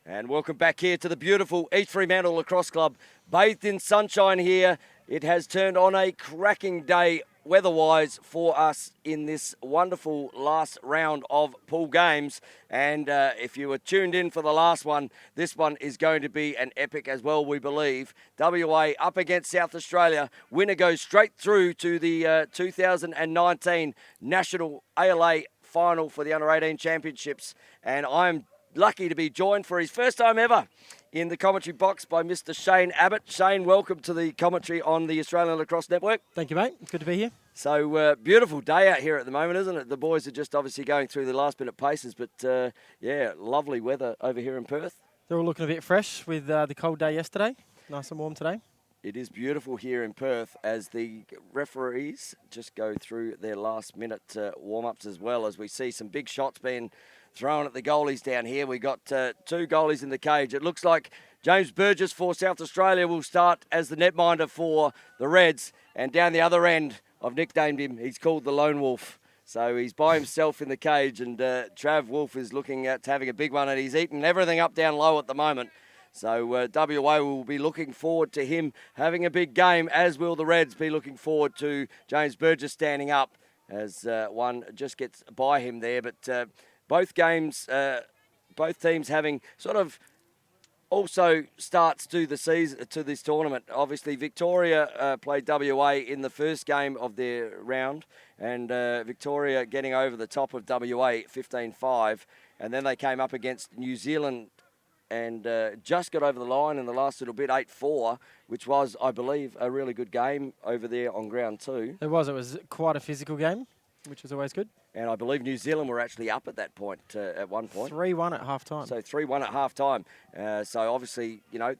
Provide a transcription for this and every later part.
And welcome back here to the beautiful East Fremantle Lacrosse Club. Bathed in sunshine here. It has turned on a cracking day weather-wise for us in this wonderful last round of pool games. And if you were tuned in for the last one, this one is going to be an epic as well, we believe. WA up against South Australia. Winner goes straight through to the 2019 National ALA Final for the Under-18 Championships. And I'm lucky to be joined for his first time ever in the commentary box by Mr. Shane Abbott. Shane, welcome to the commentary on the Australian Lacrosse Network. Thank you, mate. Good to be here. So, beautiful day out here at the moment, isn't it? The boys are just obviously going through the last minute paces, but yeah, lovely weather over here in Perth. They're all looking a bit fresh with the cold day yesterday. Nice and warm today. It is beautiful here in Perth as the referees just go through their last minute warm-ups as well, as we see some big shots being thrown at the goalies down here. We got two goalies in the cage. It looks like James Burgess for South Australia will start as the netminder for the Reds. And down the other end, I've nicknamed him, he's called the Lone Wolf. So he's by himself in the cage, and Trav Wolf is looking at having a big one, and he's eating everything up down low at the moment. So WA will be looking forward to him having a big game, as will the Reds be looking forward to James Burgess standing up as one just gets by him there. But both games, both teams having sort of also starts to the season, to this tournament. Obviously, Victoria played WA in the first game of their round, and Victoria getting over the top of WA 15-5, and then they came up against New Zealand and just got over the line in the last little bit, 8-4, which was, I believe, a really good game over there on ground two. It was quite a physical game, which was always good. And I believe New Zealand were actually up at that point, at one point. 3-1 at half-time. So 3-1 at half-time. So obviously, you know,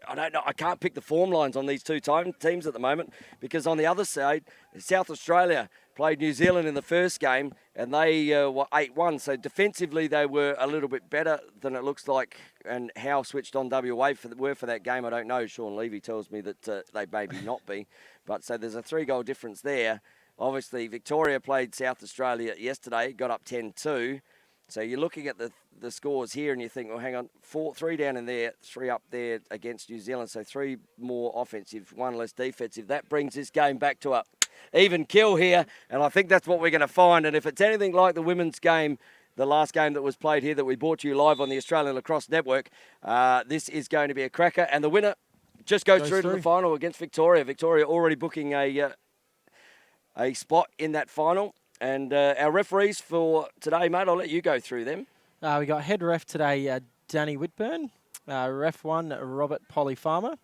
I don't know, I can't pick the form lines on these two teams at the moment, because on the other side, South Australia played New Zealand in the first game, and they were 8-1. So defensively, they were a little bit better than it looks like. And how switched on WA were for that game, I don't know. Sean Levy tells me that they maybe not be. But so there's a 3-goal difference there. Obviously, Victoria played South Australia yesterday, got up 10-2. So you're looking at the scores here and you think, well, hang on, 3 down in there, 3 up there against New Zealand. So 3 more offensive, 1 less defensive. That brings this game back to a even kill here. And I think that's what we're going to find. And if it's anything like the women's game, the last game that was played here that we brought to you live on the Australian Lacrosse Network, this is going to be a cracker. And the winner just goes through to the final against Victoria. Victoria already booking a spot in that final. And our referees for today, mate, I'll let you go through them. We got head ref today, Danny Whitburn. Ref 1, Robert Polly Farmer.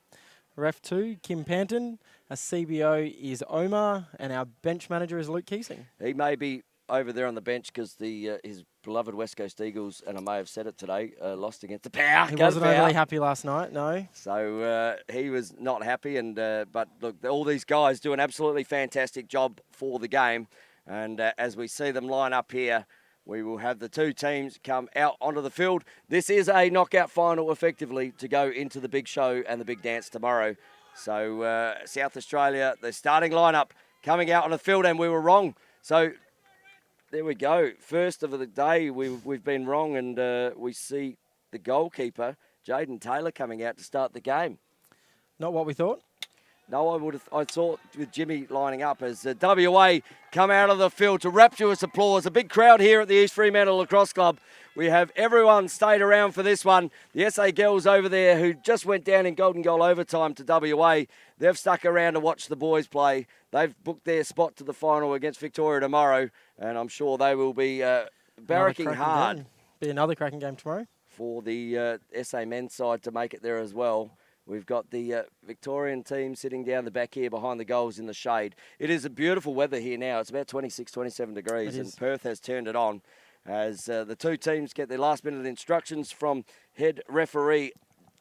Ref 2, Kim Panton. CBO is Omar. And our bench manager is Luke Keesing. He may be over there on the bench because his beloved West Coast Eagles, and I may have said it today, lost against the Power. He wasn't overly happy last night, no. So he was not happy. And but look, all these guys do an absolutely fantastic job for the game. And as we see them line up here, we will have the two teams come out onto the field. This is a knockout final, effectively, to go into the big show and the big dance tomorrow. So South Australia, the starting lineup coming out on the field, and we were wrong. So there we go. First of the day, we've been wrong, and we see the goalkeeper, Jaden Taylor, coming out to start the game. Not what we thought. No, I thought with Jimmy lining up as WA come out of the field to rapturous applause. A big crowd here at the East Fremantle Lacrosse Club. We have everyone stayed around for this one. The SA girls over there who just went down in golden goal overtime to WA, they've stuck around to watch the boys play. They've booked their spot to the final against Victoria tomorrow, and I'm sure they will be barracking hard. Be another cracking game tomorrow. For the SA men's side to make it there as well. We've got the Victorian team sitting down the back here behind the goals in the shade. It is a beautiful weather here now. It's about 26, 27 degrees, and Perth has turned it on as the two teams get their last-minute instructions from head referee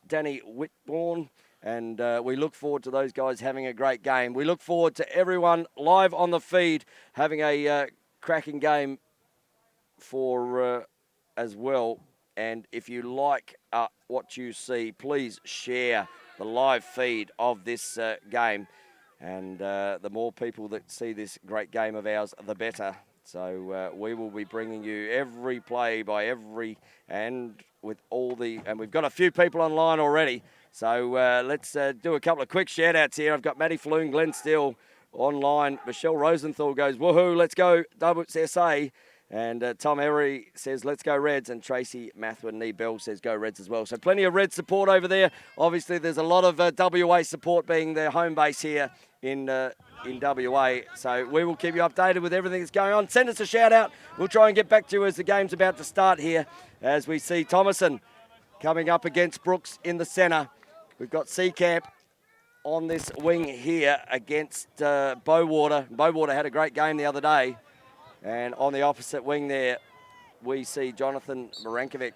Danny Whitburn, and we look forward to those guys having a great game. We look forward to everyone live on the feed having a cracking game for as well. And if you like what you see, please share the live feed of this game. And the more people that see this great game of ours, the better. So we will be bringing you every play by every, and with all the, and we've got a few people online already. So let's do a couple of quick shout-outs here. I've got Matty Floon, Glenn Steele online. Michelle Rosenthal goes, woohoo, let's go WSA. And Tom Emery says, let's go Reds. And Tracy Mathwin Nee Bell says, go Reds as well. So plenty of Red support over there. Obviously, there's a lot of WA support being their home base here in WA. So we will keep you updated with everything that's going on. Send us a shout-out. We'll try and get back to you as the game's about to start here, as we see Thomason coming up against Brooks in the centre. We've got Seacamp on this wing here against Bowater. Bowater had a great game the other day. And on the opposite wing there, we see Jonathan Marankovic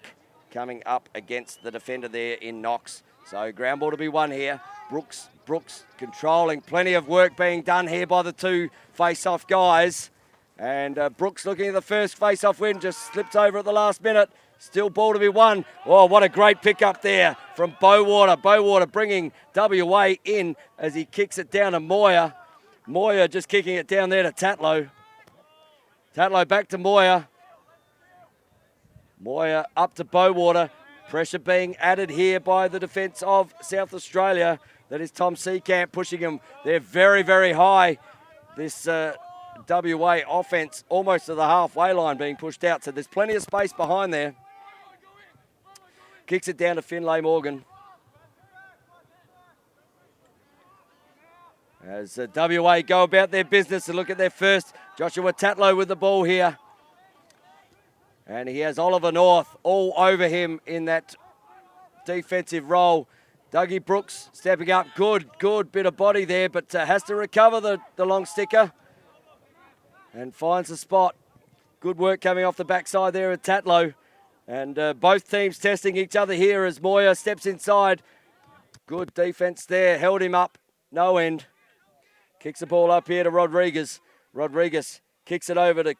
coming up against the defender there in Knox. So ground ball to be won here. Brooks controlling. Plenty of work being done here by the two face-off guys. And Brooks looking at the first face-off win, just slipped over at the last minute. Still ball to be won. Oh, what a great pickup there from Bowater. Bowater bringing WA in as he kicks it down to Moyer. Moyer just kicking it down there to Tatlow. Tatlow back to Moyer. Moyer up to Bowater. Pressure being added here by the defence of South Australia. That is Tom Seacamp pushing him. They're very, very high. This WA offence almost to the halfway line being pushed out. So there's plenty of space behind there. Kicks it down to Finlay Morgan. As WA go about their business and look at their first. Joshua Tatlow with the ball here. And he has Oliver North all over him in that defensive role. Dougie Brooks stepping up. Good bit of body there, but has to recover the long sticker. And finds the spot. Good work coming off the backside there at Tatlow. And both teams testing each other here as Moyer steps inside. Good defence there. Held him up. No end. Kicks the ball up here to Rodriguez. Rodriguez kicks it over to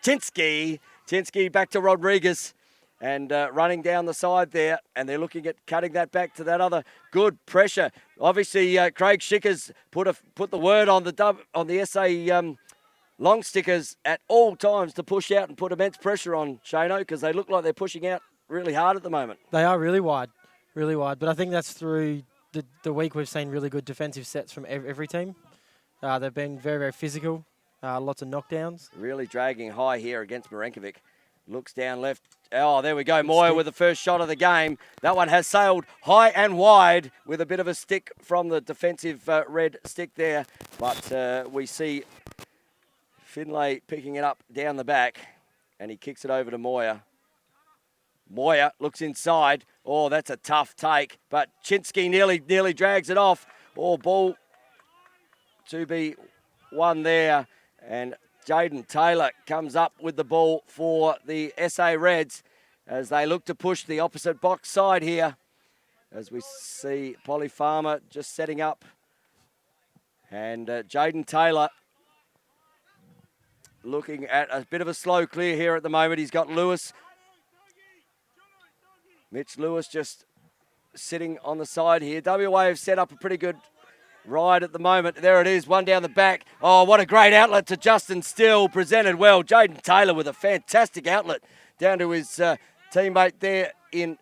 Chinsky. Chinsky back to Rodriguez. And running down the side there. And they're looking at cutting that back to that other. Good pressure. Obviously, Craig Schickers put the word on the SA long stickers at all times to push out and put immense pressure on Shano, because they look like they're pushing out really hard at the moment. They are really wide. But I think that's through the week we've seen really good defensive sets from every team. They've been very, very physical, lots of knockdowns. Really dragging high here against Marankovic. Looks down left. Oh, there we go. Moyer with the first shot of the game. That one has sailed high and wide with a bit of a stick from the defensive red stick there. But we see Finlay picking it up down the back, and he kicks it over to Moyer. Moyer looks inside. Oh, that's a tough take, but Chinsky nearly drags it off. Oh, ball to be won there, and Jaden Taylor comes up with the ball for the SA Reds as they look to push the opposite box side here. As we see Polly Farmer just setting up, and Jaden Taylor looking at a bit of a slow clear here at the moment. He's got Lewis. Mitch Lewis just sitting on the side here. WA have set up a pretty good ride at the moment. There it is, one down the back. Oh, what a great outlet to Justin Still. Presented well. Jaden Taylor with a fantastic outlet down to his teammate there in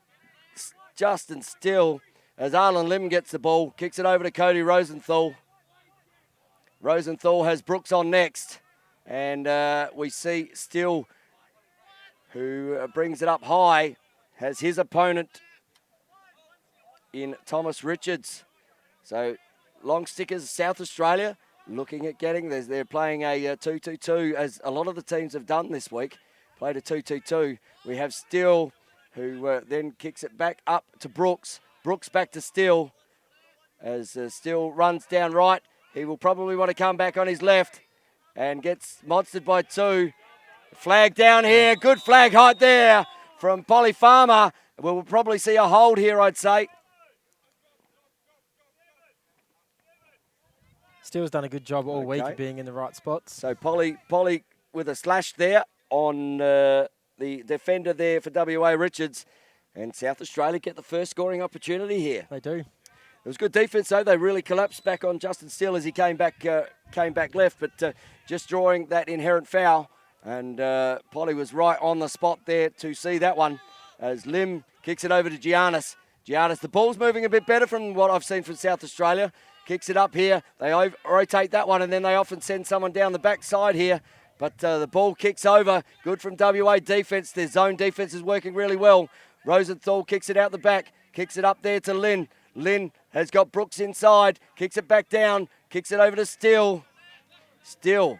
Justin Still. As Arlen Lim gets the ball, kicks it over to Cody Rosenthal. Rosenthal has Brooks on next. And we see Still, who brings it up high, has his opponent in Thomas Richards. So long stickers, South Australia, looking at getting this. They're playing a 2-2-2, as a lot of the teams have done this week. Played a 2-2-2. We have Still, who then kicks it back up to Brooks. Brooks back to Still. As Still runs down right, he will probably want to come back on his left. And gets monstered by two. Flag down here. Good flag height there from Polly Farmer. We'll probably see a hold here, I'd say. Steele's done a good job all week of being in the right spots. So Polly with a slash there on the defender there for WA Richards. And South Australia get the first scoring opportunity here. They do. It was good defence, though. They really collapsed back on Justin Steele as he came back left, but just drawing that inherent foul. And Polly was right on the spot there to see that one. as Lim kicks it over to Giannis. Giannis, the ball's moving a bit better from what I've seen from South Australia. Kicks it up here. They rotate that one, and then they often send someone down the backside here. But the ball kicks over. Good from WA defence. Their zone defence is working really well. Rosenthal kicks it out the back. Kicks it up there to Lynn. Lynn has got Brooks inside. Kicks it back down. Kicks it over to Steele. Steele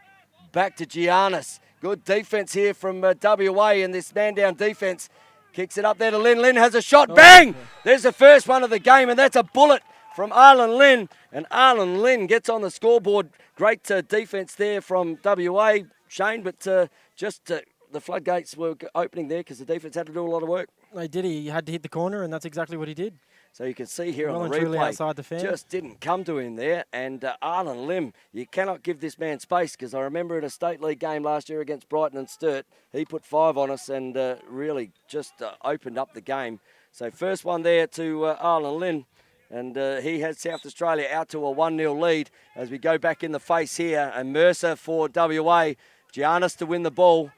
back to Giannis. Good defence here from WA in this man-down defence. Kicks it up there to Lynn. Lynn has a shot. Bang! There's the first one of the game, and that's a bullet from Arlen Lynn. And Arlen Lynn gets on the scoreboard. Great defence there from WA, Shane, but just the floodgates were opening there because the defence had to do a lot of work. They did. He had to hit the corner, and that's exactly what he did. So you can see here well on the replay, outside the fan. Just didn't come to him there. And Arlen Lim, you cannot give this man space, because I remember in a state league game last year against Brighton and Sturt, he put 5 on us and really just opened up the game. So first one there to Arlen Lim. And he has South Australia out to a 1-0 lead as we go back in the face here. And Mercer for WA. Giannis to win the ball.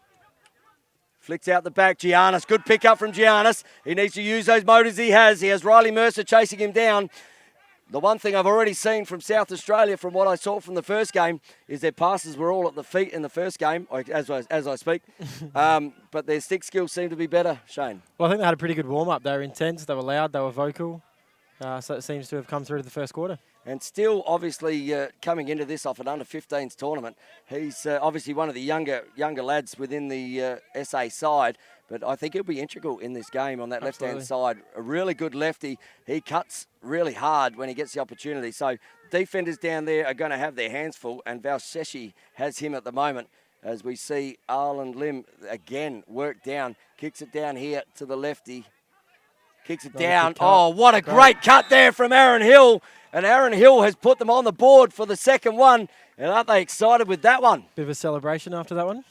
Flicks out the back. Giannis, good pick up from Giannis. He needs to use those motors he has. He has Riley Mercer chasing him down. The one thing I've already seen from South Australia, from what I saw from the first game, is their passes were all at the feet in the first game, as I speak. But their stick skills seem to be better, Shane. Well, I think they had a pretty good warm-up. They were intense, they were loud, they were vocal. So it seems to have come through to the first quarter. And still, obviously, coming into this off an under-15s tournament, he's obviously one of the younger lads within the SA side, but I think he'll be integral in this game on that left-hand side. A really good lefty. He cuts really hard when he gets the opportunity. So defenders down there are going to have their hands full, and Valseshi has him at the moment, as we see Arlen Lim again work down, kicks it down here to the lefty. Kicks it down. Oh, what a great cut there from Aaron Hill. And Aaron Hill has put them on the board for the second one. And aren't they excited with that one? Bit of a celebration after that one.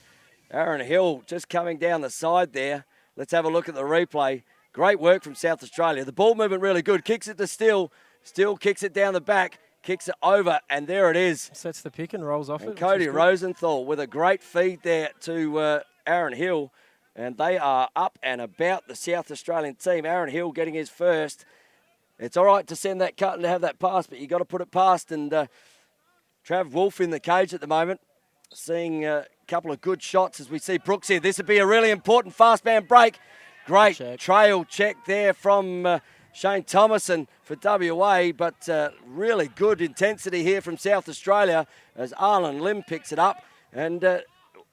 Aaron Hill just coming down the side there. Let's have a look at the replay. Great work from South Australia. The ball movement really good. Kicks it to Steele. Steele kicks it down the back. Kicks it over. And there it is. Sets the pick and rolls off and it. Cody Rosenthal with a great feed there to Aaron Hill. And they are up and about, the South Australian team. Aaron Hill getting his first. It's all right to send that cut and to have that pass, but you've got to put it past. And Trav Wolf in the cage at the moment, seeing a couple of good shots as we see Brooks here. This would be a really important fast man break. Great trail check there from Shane Thomason for WA, but really good intensity here from South Australia as Arlen Lim picks it up. And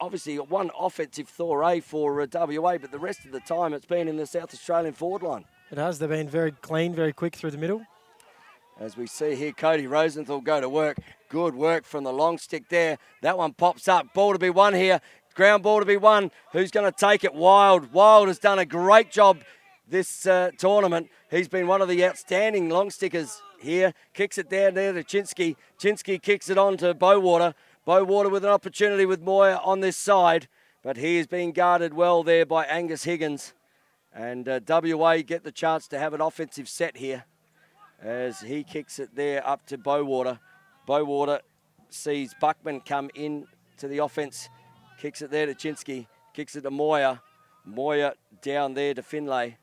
obviously one offensive foray for WA, but the rest of the time it's been in the South Australian forward line. It has. They've been very clean, very quick through the middle. As we see here, Cody Rosenthal go to work. Good work from the long stick there. That one pops up. Ball to be won here. Ground ball to be won. Who's going to take it? Wild. Wild has done a great job this tournament. He's been one of the outstanding long stickers here. Kicks it down there to Chinsky. Chinsky kicks it on to Bowater. Bowater with an opportunity with Moyer on this side, but he is being guarded well there by Angus Higgins. And WA get the chance to have an offensive set here as he kicks it there up to Bowater. Bowater sees Buckman come in to the offense, kicks it there to Chinsky, kicks it to Moyer. Moyer down there to Finlay.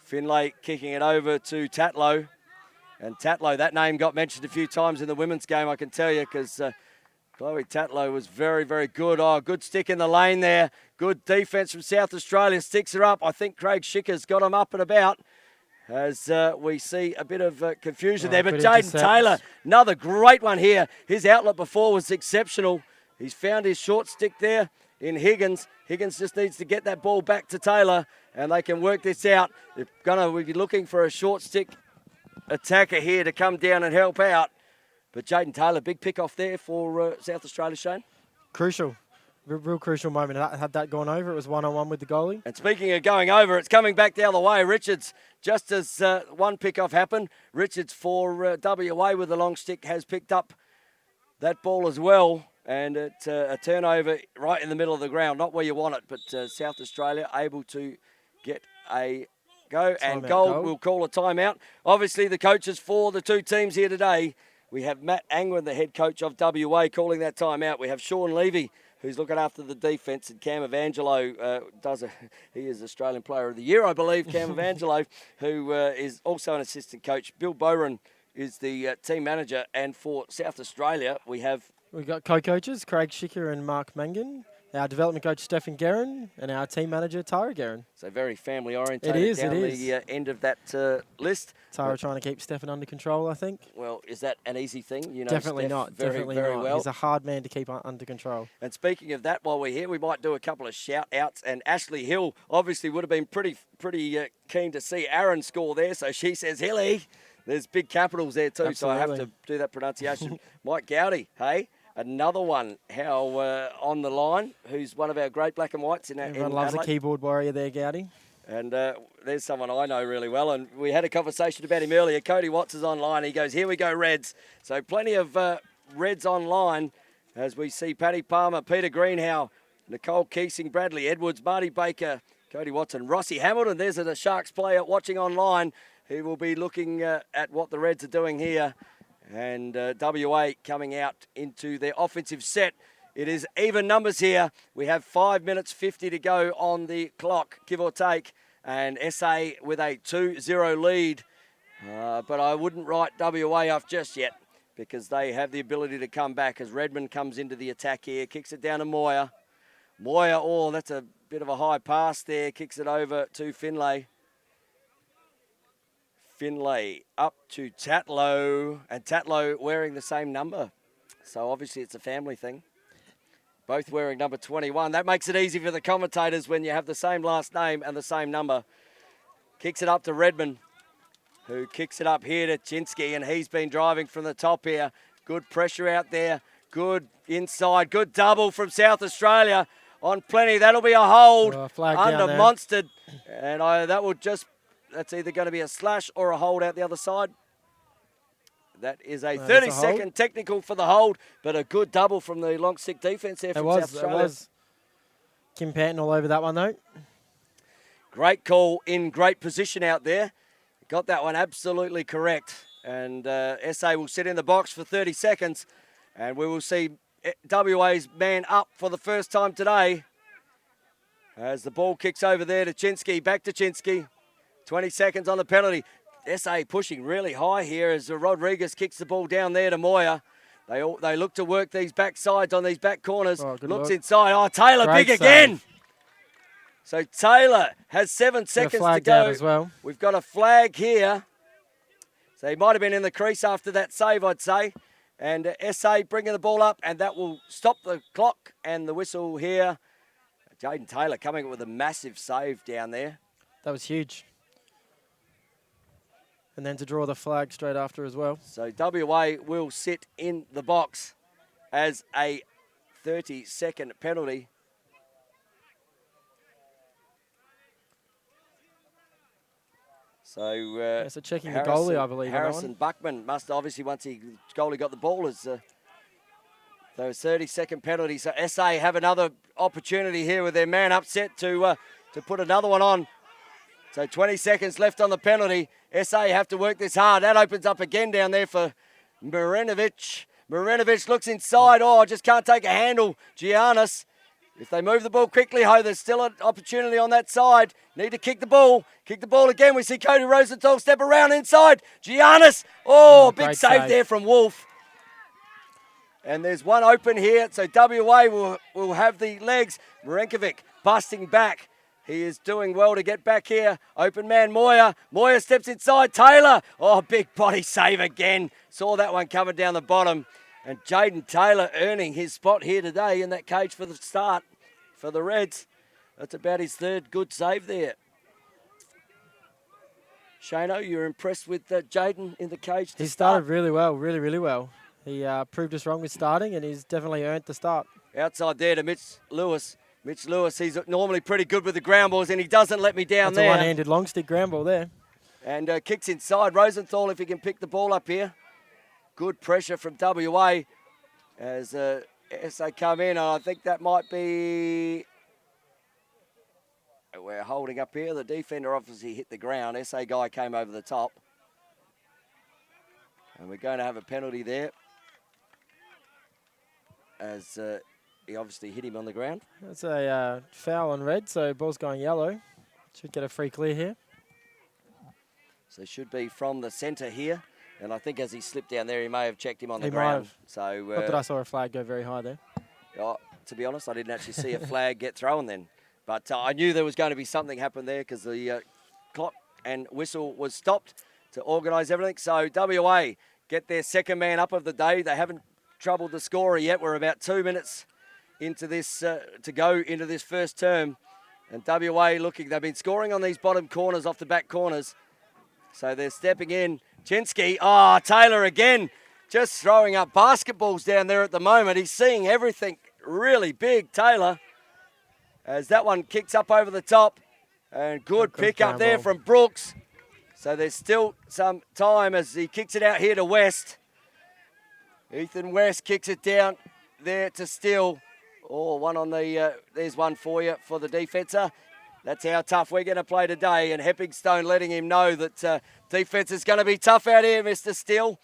Finlay kicking it over to Tatlow. And Tatlow, that name got mentioned a few times in the women's game, I can tell you, because Chloe Tatlow was very, very good. Oh, good stick in the lane there. Good defence from South Australia. Sticks her up. I think Craig Schicker's got him up and about as we see a bit of confusion there. But Jaden Taylor, another great one here. His outlet before was exceptional. He's found his short stick there in Higgins. Higgins just needs to get that ball back to Taylor, and they can work this out. They're going to be looking for a short stick attacker here to come down and help out. But Jaden Taylor, big pick off there for South Australia, Shane. Crucial. Real crucial moment. Had that gone over, it was one-on-one with the goalie. And speaking of going over, it's coming back the other way. Richards, just as one pick-off happened, Richards for WA with the long stick has picked up that ball as well. And it's a turnover right in the middle of the ground. Not where you want it, but South Australia able to get a go. And Gold will call a timeout. Obviously, the coaches for the two teams here today, we have Matt Angwin, the head coach of WA, calling that timeout. We have Sean Levy, who's looking after the defence, and Cam Evangelo he is Australian Player of the Year, I believe, Cam Evangelo, who is also an assistant coach. Bill Bowen is the team manager, and for South Australia, we've got co-coaches, Craig Schicker and Mark Mangan, our development coach, Stefan Guerin, and our team manager, Tyra Guerin. So very family-orientated down the end of that list. Tyra trying to keep Stefan under control, I think. Well, is that an easy thing? You know, definitely Steph not. Very, definitely very not. well. He's a hard man to keep under control. And speaking of that, while we're here, we might do a couple of shout-outs. And Ashley Hill obviously would have been pretty keen to see Aaron score there. So she says, Hilly. There's big capitals there too, Absolutely. so I have to do that pronunciation. Mike Gowdy, hey? Another one, on the line, who's one of our great black and whites in Everyone loves a keyboard warrior there, Gowdy. And there's someone I know really well, and we had a conversation about him earlier. Cody Watts is online. He goes, here we go, Reds. So plenty of Reds online as we see Paddy Palmer, Peter Greenhow, Nicole Keesing, Bradley Edwards, Marty Baker, Cody Watts and Rossi Hamilton. There's a Sharks player watching online who will be looking at what the Reds are doing here. And WA coming out into their offensive set. It is even numbers here. We have 5 minutes 50 to go on the clock, give or take. And SA with a 2-0 lead. But I wouldn't write WA off just yet because they have the ability to come back as Redmond comes into the attack here. Kicks it down to Moyer. Moyer, that's a bit of a high pass there. Kicks it over to Finlay. Finlay up to Tatlow, and Tatlow wearing the same number. So obviously it's a family thing. Both wearing number 21. That makes it easy for the commentators when you have the same last name and the same number. Kicks it up to Redmond, who kicks it up here to Chinsky, and he's been driving from the top here. Good pressure out there. Good inside. Good double from South Australia on plenty. That'll be a hold under Monstered. And that's either going to be a slash or a hold out the other side. That is a 30-second technical for the hold, but a good double from the long stick defence there from South Australia. It was. Kim Panton all over that one, though. Great call in great position out there. Got that one absolutely correct. And SA will sit in the box for 30 seconds, and we will see WA's man up for the first time today as the ball kicks over there to Chinsky. Back to Chinsky. 20 seconds on the penalty. SA pushing really high here as Rodriguez kicks the ball down there to Moyer. They look to work these back sides on these back corners. Looks inside. Taylor, great big save again. So Taylor has 7 seconds to go. As well. We've got a flag here. So he might have been in the crease after that save, I'd say. And SA bringing the ball up, and that will stop the clock and the whistle here. Jaden Taylor coming up with a massive save down there. That was huge. And then to draw the flag straight after as well. So WA will sit in the box as a 30-second penalty. So, so checking the goalie, I believe. Harrison Buckman must obviously, once goalie got the ball, as those 30-second penalty. So SA have another opportunity here with their man upset to put another one on. So 20 seconds left on the penalty. SA have to work this hard. That opens up again down there for Marinovic. Marinovic looks inside. Just can't take a handle. Giannis. If they move the ball quickly, there's still an opportunity on that side. Need to kick the ball. Kick the ball again. We see Cody Rosenthal step around inside. Giannis. Big save there from Wolf. And there's one open here. So WA will have the legs. Marenkovic busting back. He is doing well to get back here. Open man, Moyer. Moyer steps inside. Taylor. Big body save again. Saw that one coming down the bottom. And Jaden Taylor earning his spot here today in that cage for the start for the Reds. That's about his third good save there. Shano, you're impressed with Jaden in the cage? He started really well, really, really well. He proved us wrong with starting, and he's definitely earned the start. Outside there to Mitch Lewis. Mitch Lewis, he's normally pretty good with the ground balls, and he doesn't let me down there. That's a one-handed long stick ground ball there. And kicks inside. Rosenthal, if he can pick the ball up here. Good pressure from WA as they come in. And I think that might be... We're holding up here. The defender obviously hit the ground. SA guy came over the top. And we're going to have a penalty there. As he obviously hit him on the ground. That's a foul on red, so ball's going yellow. Should get a free clear here. So should be from the centre here. And I think as he slipped down there, he may have checked him on the He might ground. have. So, Not that I saw a flag go very high there. to be honest, I didn't actually see a flag get thrown then. But I knew there was going to be something happen there because the clock and whistle was stopped to organise everything. So WA get their second man up of the day. They haven't troubled the scorer yet. We're about 2 minutes into this to go into this first term. And WA looking, they've been scoring on these bottom corners off the back corners. So they're stepping in. Chinsky, Taylor again, just throwing up basketballs down there at the moment. He's seeing everything really big, Taylor, as that one kicks up over the top. And good pick up there from Brooks. So there's still some time as he kicks it out here to West. Ethan West kicks it down there to Steele. One on the, there's one for you for the defencer. That's how tough we're going to play today. And Heppingstone letting him know that defence is going to be tough out here, Mr. Steele.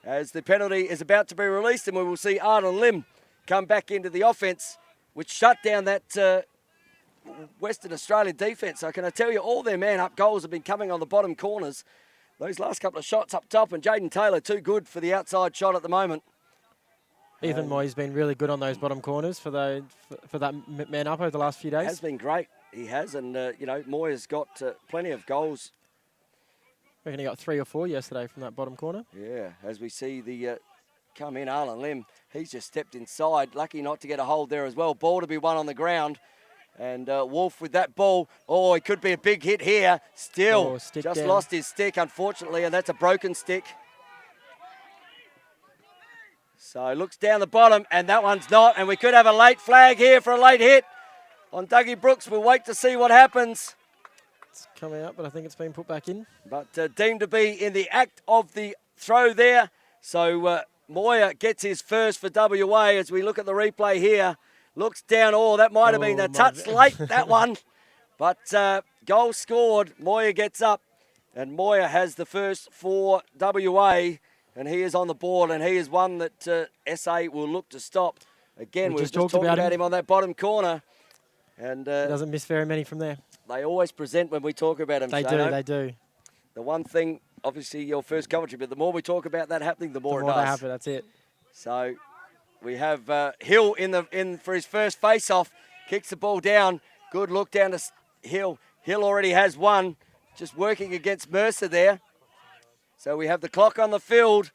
As the penalty is about to be released, and we will see Arden Lim come back into the offence, which shut down that Western Australian defence. So can I tell you, all their man-up goals have been coming on the bottom corners. Those last couple of shots up top, and Jaden Taylor too good for the outside shot at the moment. Ethan Moyer's been really good on those bottom corners for that man-up over the last few days. Has been great. He has, and, Moyer's got plenty of goals. I reckon he got 3 or 4 yesterday from that bottom corner. Yeah, as we see the come in, Arlen Lim, he's just stepped inside. Lucky not to get a hold there as well. Ball to be won on the ground. And Wolf with that ball. It could be a big hit here. Still, just down. Lost his stick, unfortunately, and that's a broken stick. So looks down the bottom, and that one's not. And we could have a late flag here for a late hit on Dougie Brooks. We'll wait to see what happens. It's coming out, but I think it's been put back in. But deemed to be in the act of the throw there. So Moyer gets his first for WA as we look at the replay here. Looks down. That might have been a touch late, that one. But goal scored. Moyer gets up. And Moyer has the first for WA. And he is on the board. And he is one that SA will look to stop. Again, we were just talking about him on that bottom corner. And doesn't miss very many from there. They always present when we talk about him. They do. The one thing, obviously, your first commentary, but the more we talk about that happening, the more it does. They happen, that's it. So we have Hill in for his first face-off. Kicks the ball down. Good look down to Hill. Hill already has one. Just working against Mercer there. So we have the clock on the field.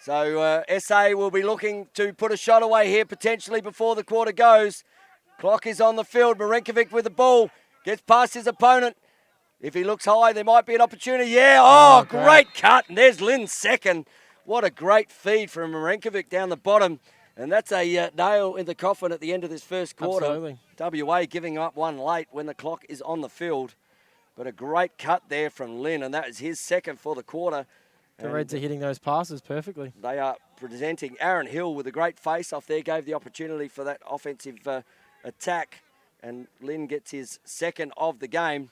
So SA will be looking to put a shot away here potentially before the quarter goes. Clock is on the field. Marinkovic with the ball. Gets past his opponent. If he looks high, there might be an opportunity. Yeah, great cut. And there's Lynn's second. What a great feed from Marinkovic down the bottom. And that's a nail in the coffin at the end of this first quarter. Absolutely. WA giving up one late when the clock is on the field. But a great cut there from Lynn, and that is his second for the quarter. The Reds are hitting those passes perfectly. They are presenting Aaron Hill with a great face-off there. Gave the opportunity for that offensive attack. And Lynn gets his second of the game.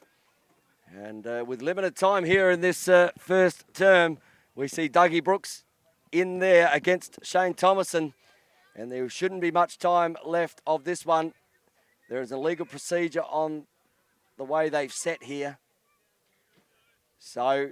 And with limited time here in this first term, we see Dougie Brooks in there against Shane Thomason. And there shouldn't be much time left of this one. There is a legal procedure on the way they've set here. So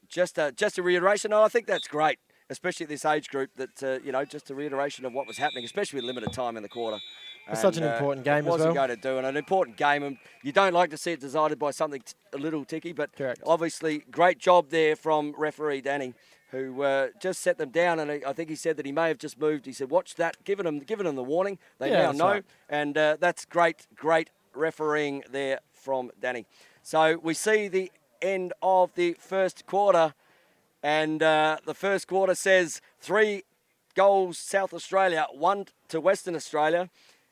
just a reiteration. I think that's great, especially at this age group, that, just a reiteration of what was happening, especially with limited time in the quarter. It's such an important game as well. It wasn't going to do, and an important game. And you don't like to see it decided by something a little ticky, but obviously great job there from referee Danny, who just set them down. And I think he said that he may have just moved. He said, watch that, giving them the warning. They now know. Right. And that's great refereeing there from Danny. So we see the end of the first quarter. And the first quarter says 3 goals South Australia, 1 to Western Australia.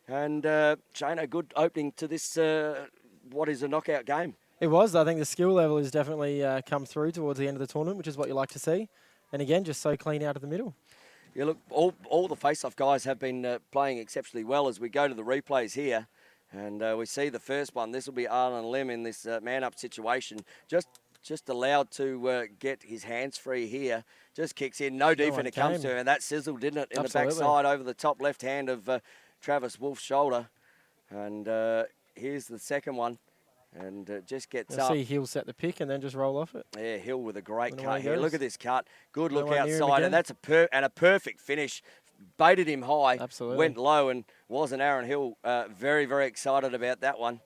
And, Shane, a good opening to this, what is a knockout game. It was. I think the skill level has definitely come through towards the end of the tournament, which is what you like to see. And, again, just so clean out of the middle. Yeah, look, all the face-off guys have been playing exceptionally well as we go to the replays here. And we see the first one. This will be Arlen Lim in this man-up situation. Just just allowed to get his hands free here. Just kicks in, no defense it comes to him, and that sizzled, didn't it, in the backside over the top left hand of Travis Wolf's shoulder. And here's the second one, and just gets up. See Hill set the pick and then just roll off it. Yeah, Hill with a great cut here. Look at this cut. Good look outside, outside, and that's a perfect finish. Baited him high, absolutely. Went low, and wasn't Aaron Hill very, very excited about that one.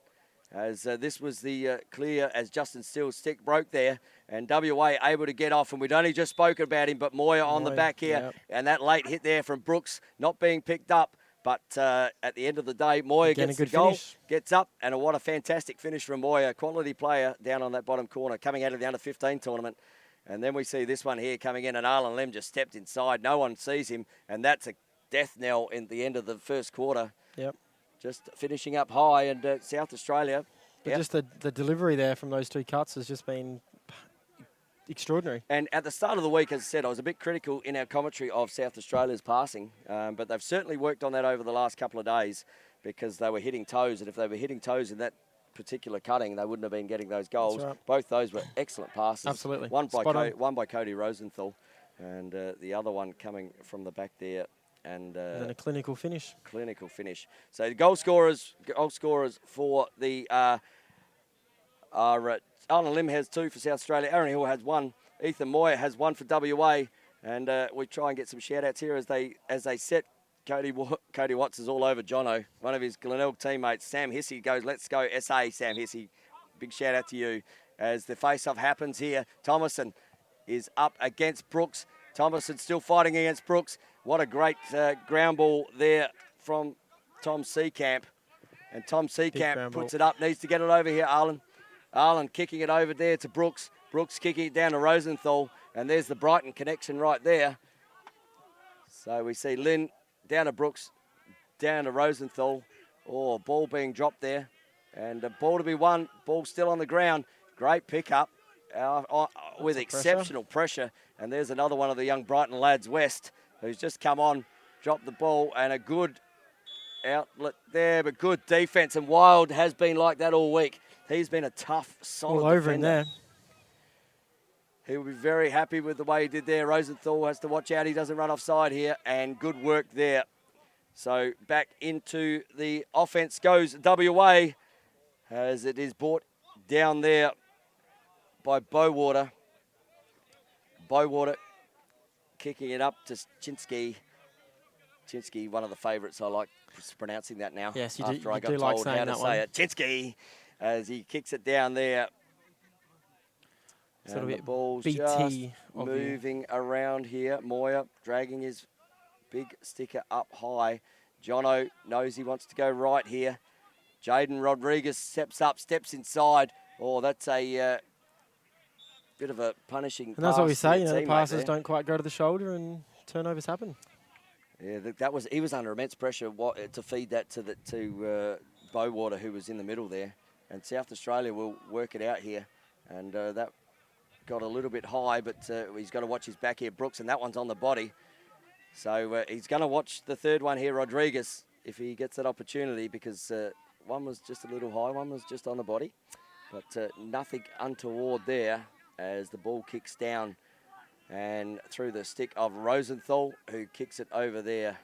As this was the clear as Justin Steele's stick broke there, and WA able to get off, and we'd only just spoken about him, but Moyer on the back here, and that late hit there from Brooks not being picked up, but at the end of the day, Moyer gets the goal, gets up, and what a fantastic finish from Moyer, quality player down on that bottom corner, coming out of the under-15 tournament. And then we see this one here coming in, and Arlen Lim just stepped inside. No one sees him, and that's a death knell in the end of the first quarter. Yep. Just finishing up high, and South Australia. But just the delivery there from those two cuts has just been extraordinary. And at the start of the week, as I said, I was a bit critical in our commentary of South Australia's passing, but they've certainly worked on that over the last couple of days because they were hitting toes, and if they were hitting toes in that particular cutting, they wouldn't have been getting those goals. Right. Both those were excellent passes. Absolutely. One by Cody Rosenthal, and the other one coming from the back there. And then a clinical finish. Clinical finish. So the goal scorers for the are Arlen Lim has 2 for South Australia. Aaron Hill has 1. Ethan Moyer has 1 for WA. And we try and get some shout outs here as they set. Cody Watts is all over Jono. One of his Glenelg teammates, Sam Hissey, goes, "Let's go SA, Sam Hissey." Big shout out to you. As the face-off happens here, Thomason is up against Brooks. Thomason still fighting against Brooks. What a great ground ball there from Tom Seecamp. And Tom Seecamp puts it up, needs to get it over here, Arlen. Arlen kicking it over there to Brooks. Brooks kicking it down to Rosenthal. And there's the Brighton connection right there. So we see Lynn down to Brooks, down to Rosenthal. Oh, ball being dropped there. And a ball to be won. Ball still on the ground. Great pickup with exceptional pressure. And there's another one of the young Brighton lads, West, who's just come on, dropped the ball, and a good outlet there, but good defence. And Wild has been like that all week. He's been a tough, solid all over defender. in there. He'll be very happy with the way he did there. Rosenthal has to watch out he doesn't run offside here, and good work there. So back into the offence goes WA, as it is brought down there by Bowater. Bowater kicking it up to Chinsky. Chinsky, one of the favourites. I like pronouncing that now. Yes, you after do. I got told how to say it. Chinsky, as he kicks it down there. So and the ball's just moving around here. Moyer dragging his big sticker up high. Jono knows he wants to go right here. Jaden Rodriguez steps up, steps inside. Oh, that's a bit of a punishing pass. And that's what we say, the passes don't quite go to the shoulder and turnovers happen. Yeah, he was under immense pressure to feed that to Bowater, who was in the middle there. And South Australia will work it out here. And that got a little bit high, but he's got to watch his back here, Brooks, and that one's on the body. So he's going to watch the third one here, Rodriguez, if he gets that opportunity, because one was just a little high, one was just on the body. But nothing untoward there as the ball kicks down and through the stick of Rosenthal, who kicks it over there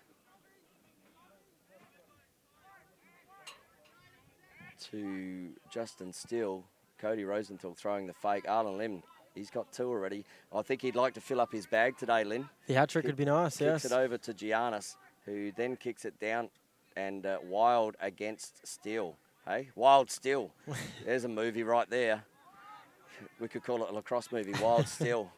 to Justin Steele. Cody Rosenthal throwing the fake. Arlen Lim, he's got 2 already. I think he'd like to fill up his bag today, Lynn. The hat trick would be nice, yes. Kicks it over to Giannis, who then kicks it down, and Wild against Steele. Hey, Wild Steele. There's a movie right there. We could call it a lacrosse movie, Wild Steele.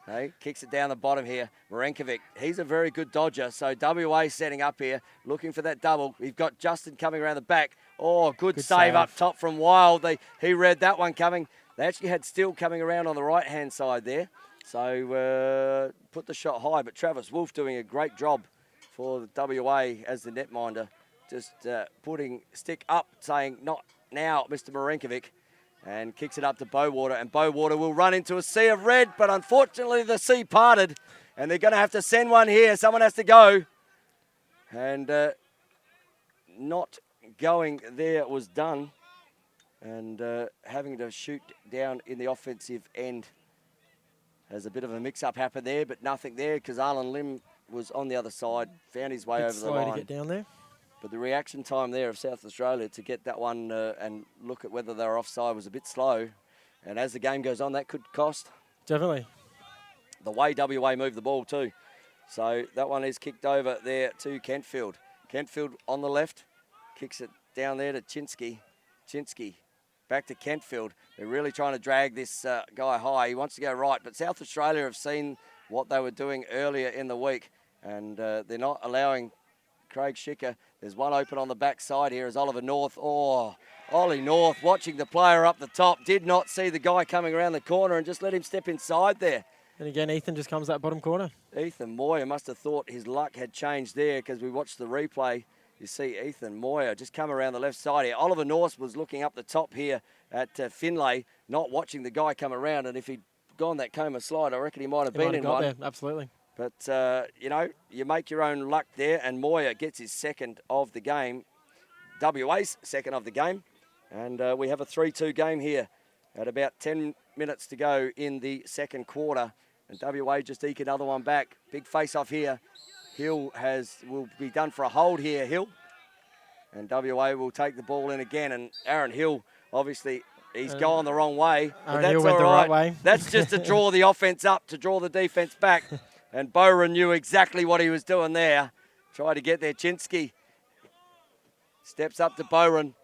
Hey, kicks it down the bottom here. Marenkovic, he's a very good dodger. So WA setting up here, looking for that double. We've got Justin coming around the back. Oh, good save up top from Wild. He read that one coming. They actually had Steele coming around on the right-hand side there. So put the shot high, but Travis Wolf doing a great job for the WA as the netminder. Just putting stick up, saying, "Not now, Mr. Marenkovic." And kicks it up to Bowater, and Bowater will run into a sea of red, but unfortunately the sea parted, and they're going to have to send one here. Someone has to go. And not going there was done. and having to shoot down in the offensive end. There's a bit of a mix-up happened there, but nothing there because Arlen Lim was on the other side, found his way Bit over the slow line. to get down there. But the reaction time there of South Australia to get that one and look at whether they were offside was a bit slow. And as the game goes on, that could cost. Definitely. The way WA moved the ball too. So that one is kicked over there to Kentfield. Kentfield on the left, kicks it down there to Chinsky. Chinsky back to Kentfield. They're really trying to drag this guy high. He wants to go right, but South Australia have seen what they were doing earlier in the week, and they're not allowing Craig Schicker. There's one open on the back side here as Oliver North. Oh, Ollie North watching the player up the top. Did not see the guy coming around the corner and just let him step inside there. And again, Ethan just comes that bottom corner. Ethan Moyer must have thought his luck had changed there because we watched the replay. You see Ethan Moyer just come around the left side here. Oliver North was looking up the top here at Finlay, not watching the guy come around. And if he'd gone that coma slide, I reckon he might have been in one. There, absolutely. But, you know, you make your own luck there. And Moyer gets his second of the game. WA's second of the game. And we have a 3-2 game here at about 10 minutes to go in the second quarter. And WA just eke another one back. Big face-off here. Hill will be done for a hold here, Hill. And WA will take the ball in again. And Aaron Hill, obviously, he's gone the wrong way. But that's all right. That's just to draw the offense up, to draw the defense back. And Bowen knew exactly what he was doing there. Tried to get there. Chinsky steps up to Bowen.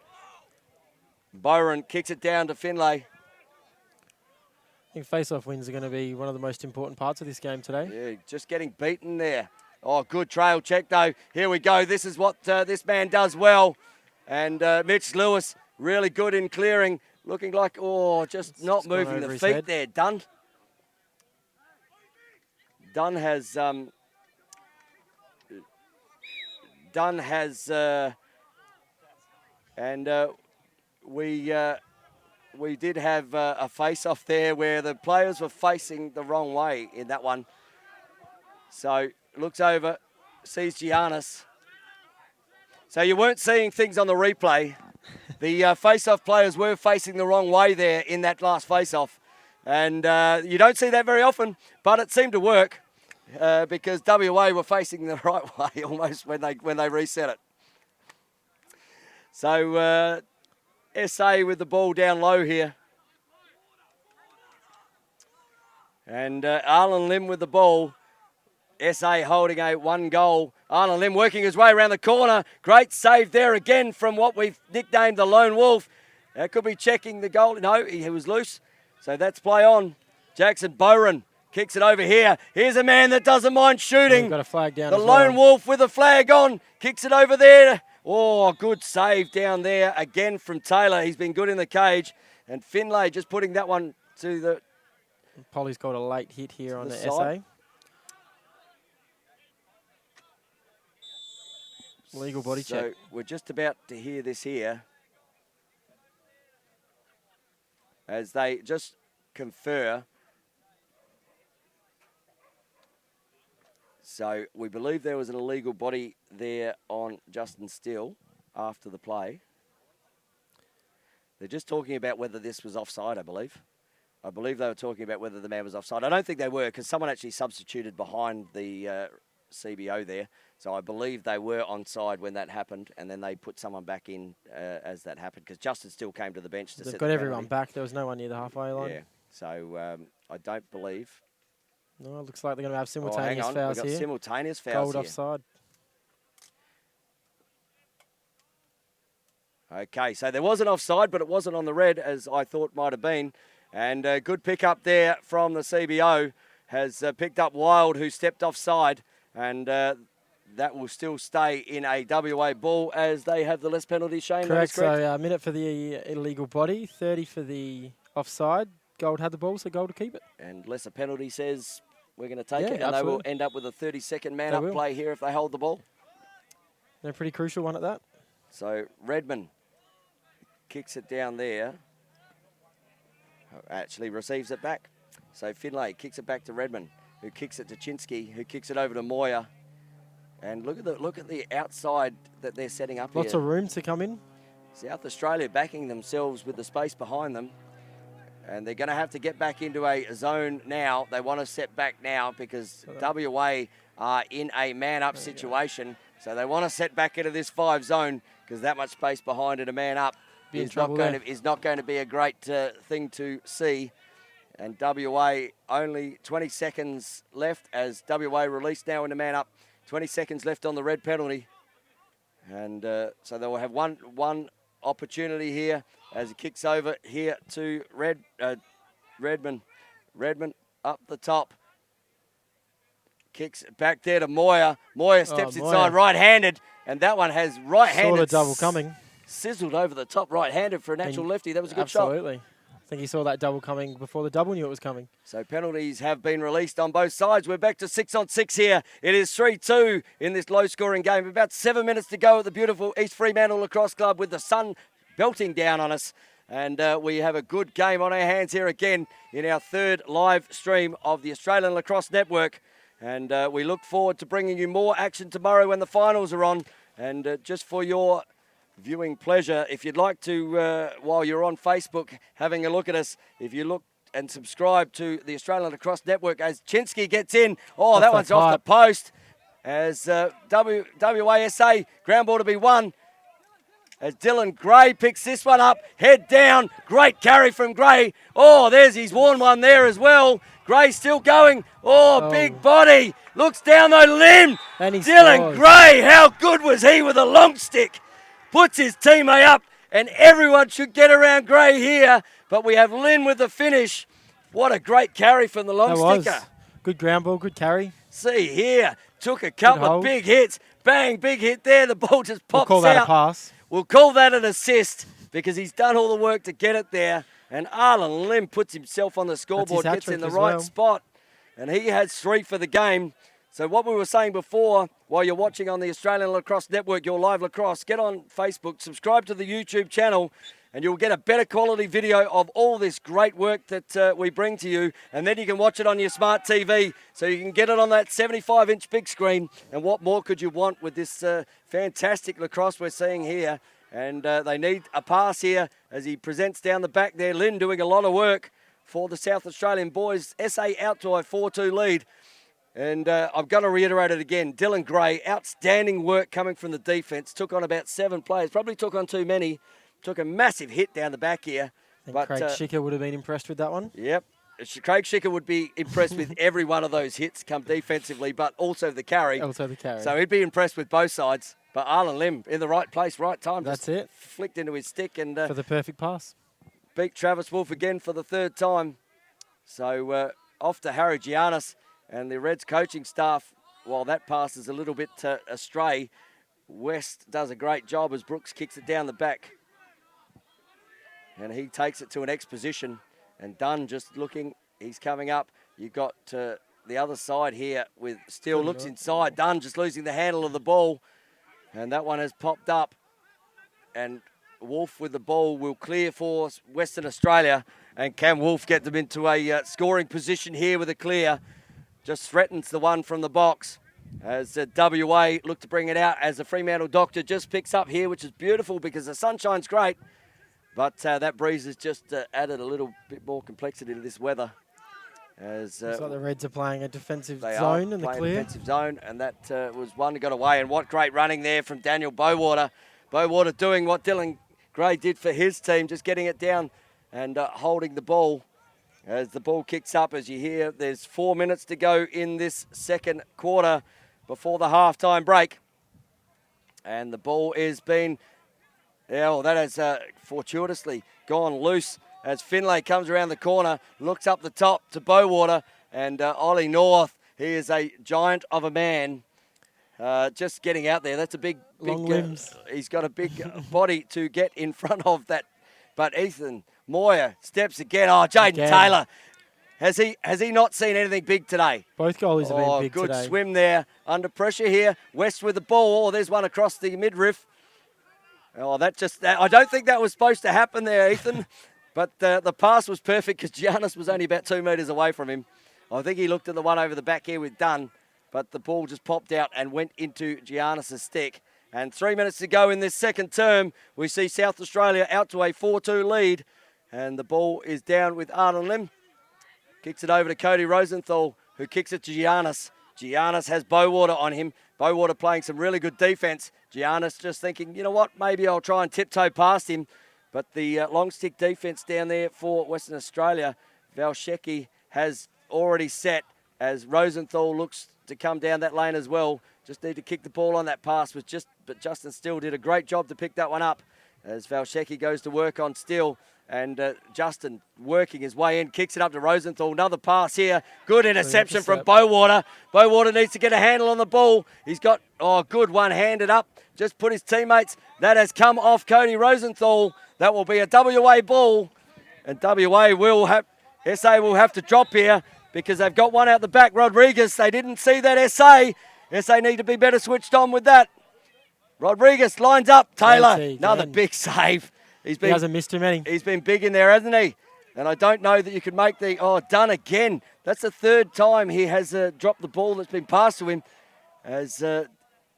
Bowen kicks it down to Finlay. I think face-off wins are going to be one of the most important parts of this game today. Yeah, just getting beaten there. Oh, good trail check, though. Here we go. This is what this man does well. And Mitch Lewis, really good in clearing. Looking like, just not moving the feet there. Dunn has... we did have a face-off there where the players were facing the wrong way in that one. So looks over, sees Giannis. So you weren't seeing things on the replay. The face-off players were facing the wrong way there in that last face-off. And you don't see that very often, but it seemed to work because WA were facing the right way almost when they reset it. So SA with the ball down low here. And Arlen Lim with the ball. SA holding a 1 goal. Arlen Lim working his way around the corner. Great save there again from what we've nicknamed the Lone Wolf. That could be checking the goal. No, he was loose. So that's play on. Jackson Bowen kicks it over here. Here's a man that doesn't mind shooting. Got a flag down the Lone Wolf with a flag on. Kicks it over there. Oh, good save down there again from Taylor. He's been good in the cage. And Finlay just putting that one to the... Polly's got a late hit here on the side. SA. Legal body check. So we're just about to hear this here. As they just confer. So we believe there was an illegal body there on Justin Steele after the play. They're just talking about whether this was offside, I believe. I believe they were talking about whether the man was offside. I don't think they were because someone actually substituted behind the CBO there. So I believe they were onside when that happened, and then they put someone back in as that happened because Justin Steele came to the bench to set the penalty. They've got everyone back. There was no one near the halfway line. Yeah. So I don't believe... No, it looks like they're going to have simultaneous fouls We've got here. Simultaneous fouls Gold offside. Okay, so there was an offside, but it wasn't on the red, as I thought might have been. And a good pick up there from the CBO has picked up Wild, who stepped offside. And that will still stay in a WA ball as they have the less penalty, Shane. Correct, so a minute for the illegal body, 30 for the offside. Gold had the ball, so Gold to keep it. And lesser penalty says we're going to take it, and absolutely. they will end up with a 30-second man-up play here if they hold the ball. They're a pretty crucial one at that. So Redmond kicks it down there. Actually receives it back. So Finlay kicks it back to Redmond, who kicks it to Chinsky, who kicks it over to Moyer. And look at the outside that they're setting up here. Lots of room to come in. South Australia backing themselves with the space behind them. And they're going to have to get back into a zone now. They want to set back now because WA are in a man-up situation. So they want to set back into this 5 zone because that much space behind it, a man up, is not going to be a great thing to see. And WA only 20 seconds left as WA released now into man up. 20 seconds left on the red penalty. And so they will have one opportunity here as it kicks over here to Redmond. Redmond up the top. Kicks back there to Moyer. Moyer steps inside right-handed, and that one has right-handed. Saw the double coming. Sizzled over the top right-handed for a natural lefty. That was a good shot. Absolutely. I think he saw that double coming before the double knew it was coming. So penalties have been released on both sides. We're back to 6-on-6 here. It is 3-2 in this low-scoring game. About 7 minutes to go at the beautiful East Fremantle Lacrosse Club with the sun belting down on us. And we have a good game on our hands here again in our 3rd live stream of the Australian Lacrosse Network. And we look forward to bringing you more action tomorrow when the finals are on. And just for your viewing pleasure, if you'd like to, while you're on Facebook, having a look at us, if you look and subscribe to the Australian Lacrosse Network as Chinsky gets in. Oh, that one's off the post. As WASA, ground ball to be won. As Dylan Gray picks this one up, head down, great carry from Gray. Oh, there's his worn one there as well. Gray still going. Oh, big body. Looks down the limb. And Dylan Gray, how good was he with a long stick? Puts his teammate up, and everyone should get around Gray here. But we have Lynn with the finish. What a great carry from the long sticker. Good ground ball, good carry. See here, took a couple of big hits. Bang, big hit there. The ball just pops out. We'll call that a pass. We'll call that an assist because he's done all the work to get it there. And Arlen Lim puts himself on the scoreboard, gets in the right spot. And he has 3 for the game. So what we were saying before, while you're watching on the Australian Lacrosse Network, your live lacrosse, get on Facebook, subscribe to the YouTube channel, and you'll get a better quality video of all this great work that we bring to you. And then you can watch it on your smart TV, so you can get it on that 75-inch big screen. And what more could you want with this fantastic lacrosse we're seeing here? And they need a pass here as he presents down the back there. Lynn doing a lot of work for the South Australian boys. SA out to a 4-2 lead. And I've got to reiterate it again. Dylan Gray, outstanding work coming from the defence. Took on about 7 players. Probably took on too many. Took a massive hit down the back here. I think Craig Schicker would have been impressed with that one. Yep. Craig Schicker would be impressed with every one of those hits come defensively, but also the carry. So he'd be impressed with both sides. But Arlen Lim in the right place, right time. That's it. Flicked into his stick. And for the perfect pass. Beat Travis Wolf again for the 3rd time. So off to Harry Giannis and the Reds coaching staff. While that pass is a little bit astray, West does a great job as Brooks kicks it down the back. And he takes it to an X position. And Dunn just looking, he's coming up. You've got the other side here with Steele looks inside. Dunn just losing the handle of the ball. And that one has popped up. And Wolf with the ball will clear for Western Australia. And can Wolf get them into a scoring position here with a clear? Just threatens the one from the box. As WA look to bring it out as the Fremantle Doctor just picks up here, which is beautiful because the sunshine's great. But that breeze has just added a little bit more complexity to this weather. As looks like the Reds are playing a defensive zone in the clear. Defensive zone, and that was one that got away. And what great running there from Daniel Bowater. Bowater doing what Dylan Gray did for his team, just getting it down and holding the ball. As the ball kicks up, as you hear, there's 4 minutes to go in this 2nd quarter before the halftime break. And the ball is being... Yeah, well, that has fortuitously gone loose as Finlay comes around the corner, looks up the top to Bowater, and Ollie North, he is a giant of a man, just getting out there. That's a big long limbs. He's got a big body to get in front of that. But Ethan Moyer steps again. Oh, Jaden Taylor. Has he not seen anything big today? Both goalies have been big good today. Swim there under pressure here. West with the ball. Oh, there's one across the midriff. Oh, I don't think that was supposed to happen there, Ethan. But the pass was perfect because Giannis was only about 2 metres away from him. I think he looked at the one over the back here with Dunn, but the ball just popped out and went into Giannis' stick. And 3 minutes to go in this second term. We see South Australia out to a 4-2 lead. And the ball is down with Arden Lim. Kicks it over to Cody Rosenthal, who kicks it to Giannis. Giannis has Bowater on him. Bowater playing some really good defence. Giannis just thinking, you know what, maybe I'll try and tiptoe past him. But the long stick defence down there for Western Australia, Valshecki has already set as Rosenthal looks to come down that lane as well. Just need to kick the ball on that pass, but Justin Still did a great job to pick that one up as Valshecki goes to work on Still. And Justin working his way in, kicks it up to Rosenthal. Another pass here. Good interception from Bowater. Bowater needs to get a handle on the ball. He's got, good one-handed up. Just put his teammates. That has come off Cody Rosenthal. That will be a WA ball. And SA will have to drop here because they've got one out the back. Rodriguez, they didn't see that SA. SA need to be better switched on with that. Rodriguez lines up. Taylor, another big save. He hasn't missed too many. He's been big in there, hasn't he? And I don't know that you can make done again. That's the third time he has dropped the ball that's been passed to him. As there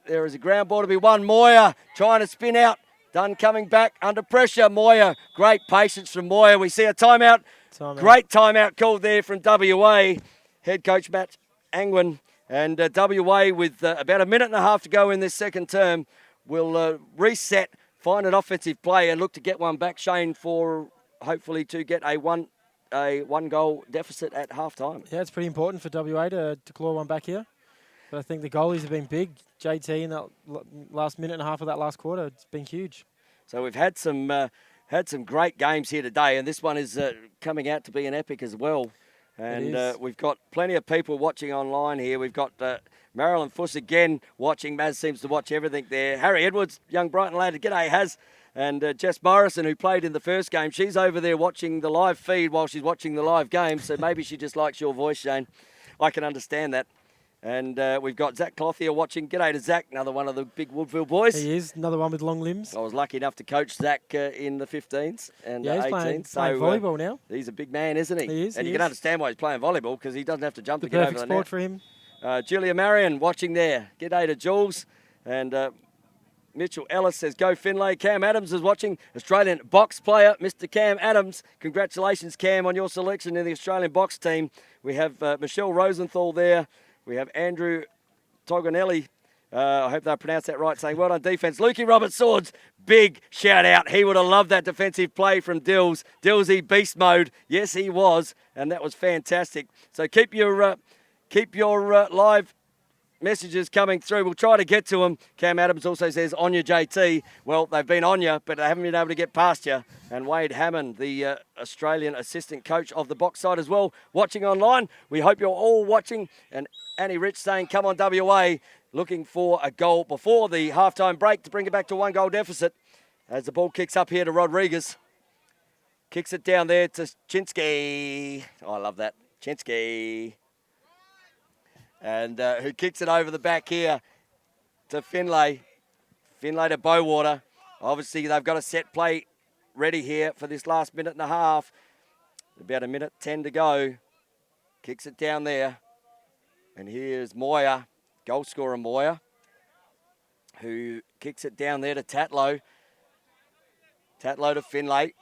is a ground ball to be won. Moyer trying to spin out. Dunn coming back under pressure. Moyer, great patience from Moyer. We see a timeout. Great timeout called there from WA. Head coach Matt Angwin. And WA with about a minute and a half to go in this second term will reset, find an offensive play and look to get one back, Shane, for hopefully to get a one-goal deficit at half-time. Yeah, it's pretty important for WA to claw one back here. But I think the goalies have been big. JT in that last minute and a half of that last quarter, it's been huge. So we've had some great games here today, and this one is coming out to be an epic as well. And we've got plenty of people watching online here. We've got Marilyn Fuss again watching. Maz seems to watch everything there. Harry Edwards, young Brighton lad, g'day, Has. And Jess Morrison, who played in the first game, she's over there watching the live feed while she's watching the live game. So maybe she just likes your voice, Shane. I can understand that. And we've got Zach Clothier watching. G'day to Zach, another one of the big Woodville boys. He is, another one with long limbs. I was lucky enough to coach Zach in the 15s and 18s. Playing volleyball now. He's a big man, isn't he? He is. And you can understand why he's playing volleyball because he doesn't have to jump to get over the net. Perfect sport for him. Julia Marion watching there. G'day to Jules. And Mitchell Ellis says, go Finlay. Cam Adams is watching. Australian box player, Mr. Cam Adams. Congratulations, Cam, on your selection in the Australian box team. We have Michelle Rosenthal there. We have Andrew Togonelli, I hope they pronounced that right, saying, well done defence. Lukey Robert Swords, big shout out. He would have loved that defensive play from Dills. Dillsy beast mode. Yes, he was, and that was fantastic. So keep your live messages coming through. We'll try to get to them. Cam Adams also says, on you, JT. Well, they've been on you, but they haven't been able to get past you. And Wade Hammond, the Australian assistant coach of the box side as well, watching online. We hope you're all watching. And Annie Rich saying, come on, WA, looking for a goal before the halftime break to bring it back to one-goal deficit. As the ball kicks up here to Rodriguez. Kicks it down there to Chinsky. Oh, I love that. Chinsky. And who kicks it over the back here to Finlay. Finlay to Bowater. Obviously, they've got a set play ready here for this last minute and a half. About a minute 10 to go. Kicks it down there. And here's Moyer, goal scorer Moyer, who kicks it down there to Tatlow. Tatlow to Finlay.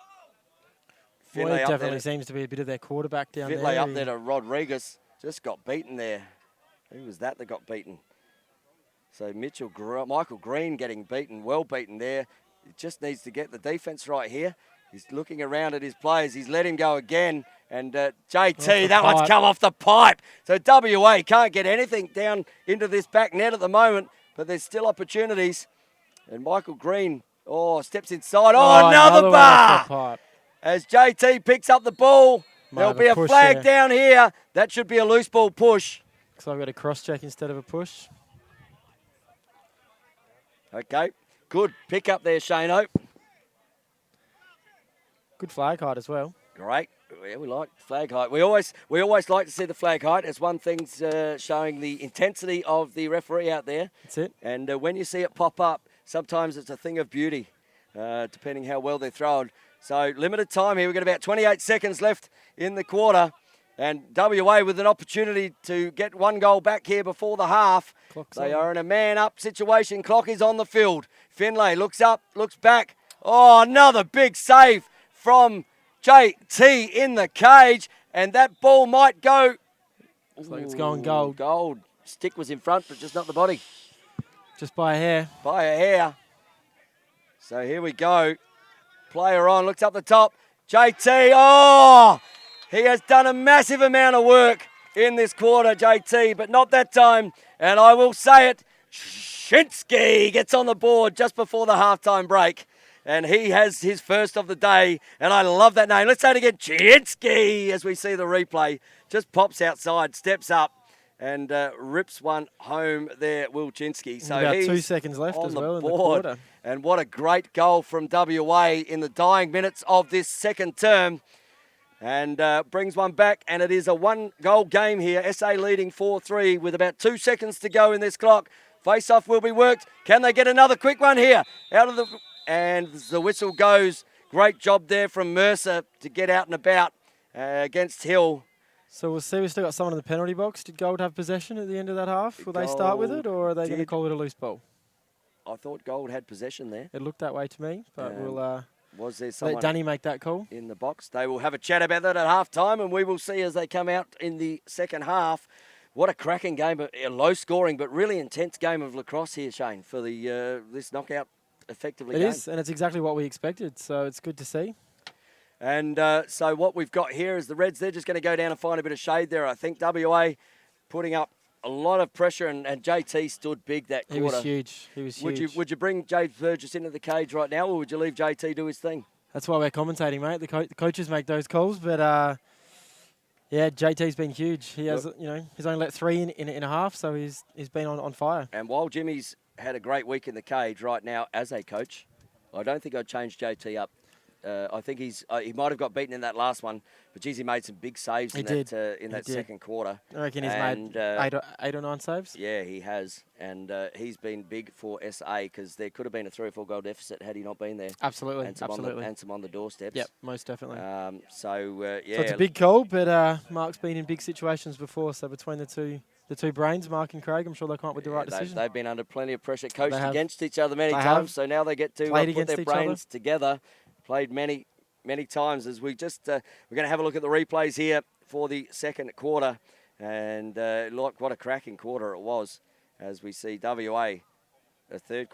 Finlay definitely seems to be a bit of their quarterback down there. Finlay up there to Rodriguez. Just got beaten there. Who was that got beaten? So Michael Green getting beaten, well beaten there. He just needs to get the defence right here. He's looking around at his players. He's let him go again. And JT, that one's come off the pipe. So WA can't get anything down into this back net at the moment, but there's still opportunities. And Michael Green, steps inside. Another bar! As JT picks up the ball, there'll be a flag down here. That should be a loose ball push. So I've got a cross-check instead of a push. Okay, good pick up there, Shane-O. Good flag height as well. Great. Yeah, we like flag height. We always like to see the flag height as one thing's showing the intensity of the referee out there. That's it. And when you see it pop up, sometimes it's a thing of beauty, depending how well they're thrown. So limited time here. We've got about 28 seconds left in the quarter. And WA with an opportunity to get 1 goal back here before the half. They are in a man-up situation. Clock is on the field. Finlay looks up, looks back. Oh, another big save from JT in the cage. And that ball might go. Looks like it's going gold. Gold. Stick was in front, but just not the body. Just by a hair. By a hair. So here we go. Player on, looks up the top. JT, oh! He has done a massive amount of work in this quarter, JT, but not that time. And I will say it, Shinsky gets on the board just before the halftime break. And he has his first of the day. And I love that name. Let's say it again, Shinsky, as we see the replay. Just pops outside, steps up, and rips one home there, Will Chinsky. So about he's 2 seconds left on as the well board. in the quarter. And what a great goal from WA in the dying minutes of this second term. And brings one back, and it is a 1-goal game here. SA leading 4-3 with about 2 seconds to go in this clock. Face-off will be worked. Can they get another quick one here? And the whistle goes. Great job there from Mercer to get out and about against Hill. So we'll see. We've still got someone in the penalty box. Did Gold have possession at the end of that half? Will they start with it, or are they going to call it a loose ball? I thought Gold had possession there. It looked that way to me, but we'll was there someone let Danny make that call in the box. They will have a chat about that at half time, and we will see as they come out in the second half. What a cracking game, a low scoring but really intense game of lacrosse here, Shane, for the this knockout effectively It game. is, and it's exactly what we expected, so it's good to see. And so what we've got here is the Reds, they're just going to go down and find a bit of shade there. I think WA putting up a lot of pressure, and JT stood big that quarter. He was huge. He was huge. Would you bring James Burgess into the cage right now, or would you leave JT do his thing? That's why we're commentating, mate. The coaches make those calls, but yeah, JT's been huge. He has, he's only let 3 in a half, so he's been on fire. And while Jimmy's had a great week in the cage right now as a coach, I don't think I'd change JT up. I think he might have got beaten in that last one, but geez, he made some big saves in that second quarter. I reckon he's made 8 or 9 saves. Yeah, he has, and he's been big for SA because there could have been a 3 or 4 goal deficit had he not been there. Absolutely, and some on the doorsteps. Yep, most definitely. Yeah. So it's a big call, but Mark's been in big situations before. So between the two brains, Mark and Craig, I'm sure they come up with the right decision. They've been under plenty of pressure, coached against each other many times, so now they get to put their brains together. Played many times. As we just we're going to have a look at the replays here for the second quarter, and look what a cracking quarter it was. As we see WA, second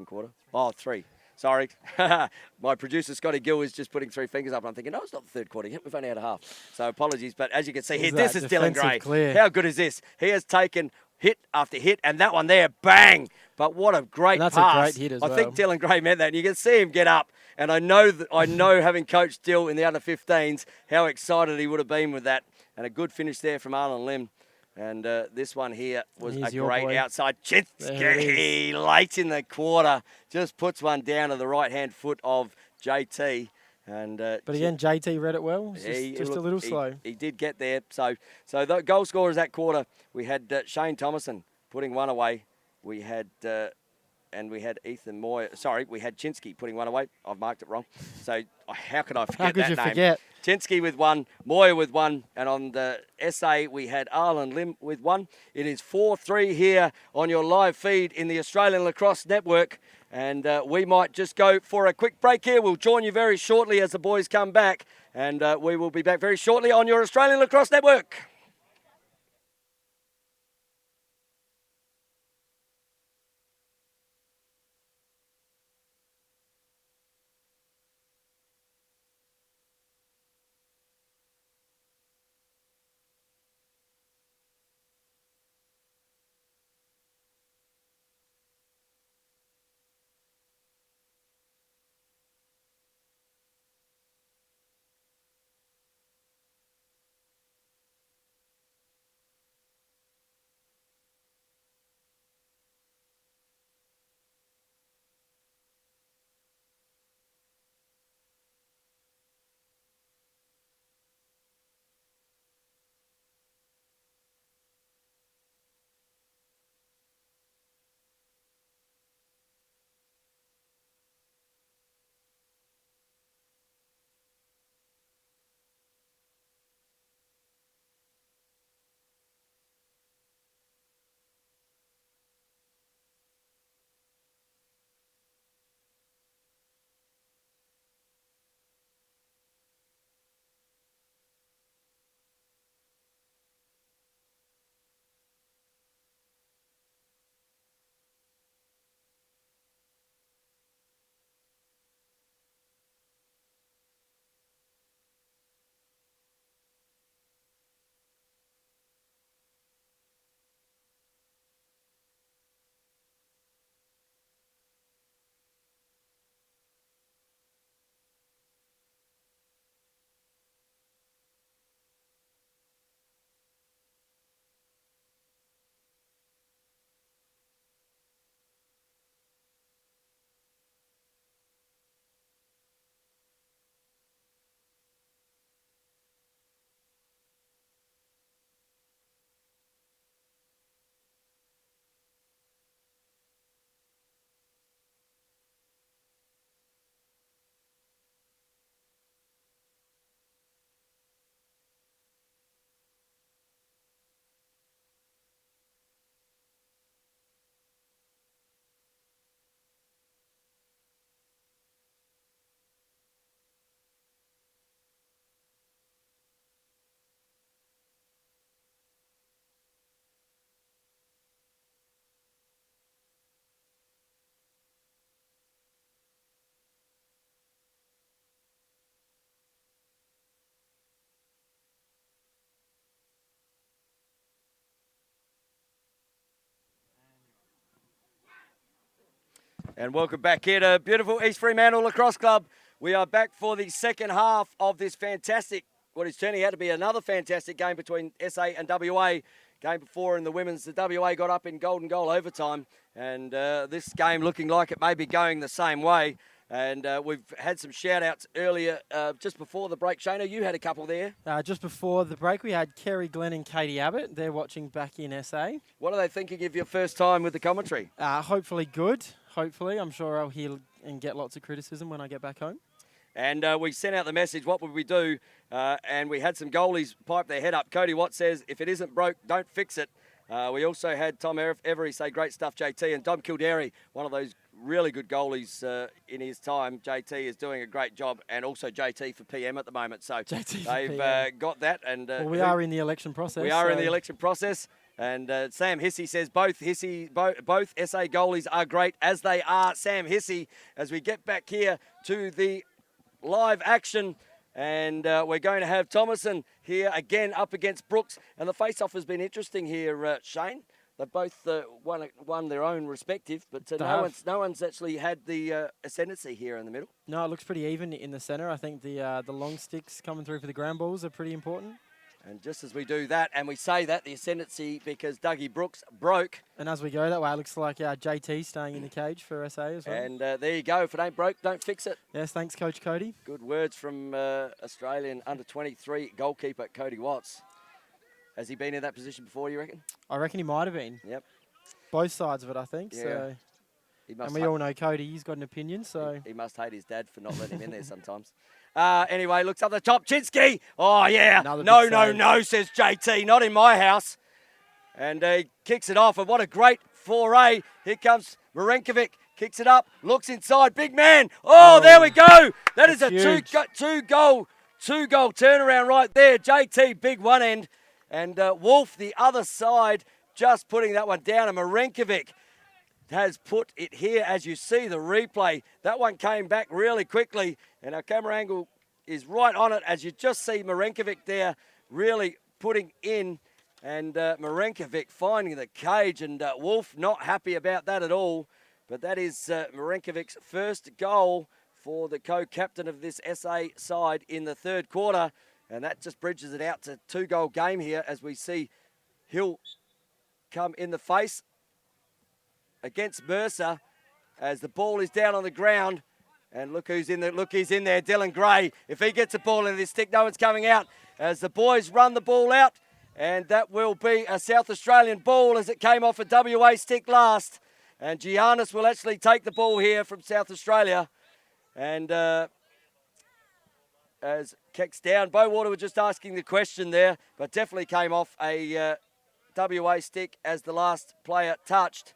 quarter. Oh, 3. Sorry, my producer Scotty Gill is just putting 3 fingers up. And I'm thinking, no, it's not the third quarter yet. We've only had a half. So apologies, but as you can see here, this is Dylan Gray. Clear. How good is this? He has taken hit after hit, and that one there, bang! But what a great pass. That's a great hit as well. I think Dylan Gray meant that, and you can see him get up. And I know having coached Dill in the under-15s, how excited he would have been with that. And a good finish there from Arlen Lim. And this one here was a great outside. Chinsky late in the quarter just puts one down to the right-hand foot of JT. And but again, JT read it well. Just a little slow. He did get there. So the goal scorers that quarter, we had Shane Thomason putting one away. We had Ethan Moyer. Sorry, we had Chinsky putting one away. I've marked it wrong. So how could I forget that name? How could you forget? Chinsky with 1, Moyer with 1, and on the SA we had Arlen Lim with 1. It is 4-3 here on your live feed in the Australian Lacrosse Network, and we might just go for a quick break here. We'll join you very shortly as the boys come back, and we will be back very shortly on your Australian Lacrosse Network. And welcome back here to beautiful East Fremantle Lacrosse Club. We are back for the second half of this fantastic, what is turning out to be another fantastic game between SA and WA. Game before in the women's, the WA got up in golden goal overtime. And this game looking like it may be going the same way. And we've had some shout-outs earlier, just before the break. Shana, you had a couple there. Just before the break, we had Kerry Glenn and Katie Abbott. They're watching back in SA. What are they thinking of your first time with the commentary? Hopefully good. Hopefully. I'm sure I'll hear and get lots of criticism when I get back home. And we sent out the message, what would we do? And we had some goalies pipe their head up. Cody Watt says, if it isn't broke, don't fix it. We also had Tom Every say, great stuff, JT. And Dom Kildare, one of those really good goalies in his time. JT is doing a great job, and also JT for PM at the moment. So they've got that. And well, we are in the election process. We are in the election process. And Sam Hissey says both SA goalies are great, as they are Sam Hissey. As we get back here to the live action, and we're going to have Thomason here again up against Brooks. And the face-off has been interesting here, Shane. They've both won their own respective, but no one's actually had the ascendancy here in the middle. No, it looks pretty even in the centre. I think the long sticks coming through for the ground balls are pretty important. And just as we do that, and we say that, the ascendancy, because Dougie Brooks broke. And as we go that way, it looks like JT staying in the cage for SA as well. And there you go. If it ain't broke, don't fix it. Yes, thanks, Coach Cody. Good words from Australian under-23 goalkeeper Cody Watts. Has he been in that position before, you reckon? I reckon he might have been. Yep. Both sides of it, I think. Yeah. So. And we all know Cody, he's got an opinion, so... He must hate his dad for not letting him in there sometimes. Anyway, looks up the top. Chinsky! Oh, yeah. No, says JT. Not in my house. And he kicks it off. And what a great foray. Here comes Marenkovic. Kicks it up. Looks inside. Big man. Oh, there we go. That is a two-goal turnaround right there. JT, big one end. And Wolf, the other side, just putting that one down. And Marenkovic has put it here, as you see the replay. That one came back really quickly, and our camera angle is right on it, as you just see Marenkovic there really putting in, and Marenkovic finding the cage, and Wolf not happy about that at all. But that is Marenkovic's first goal for the co-captain of this SA side in the third quarter, and that just bridges it out to two-goal game here, as we see Hill come in the face against Mercer, as the ball is down on the ground. And look who's in there. Look, he's in there, Dylan Gray. If he gets a ball in this stick, no one's coming out. As the boys run the ball out, and that will be a South Australian ball, as it came off a WA stick last. And Giannis will actually take the ball here from South Australia. And as kicks down, Bowater was just asking the question there, but definitely came off a WA stick as the last player touched.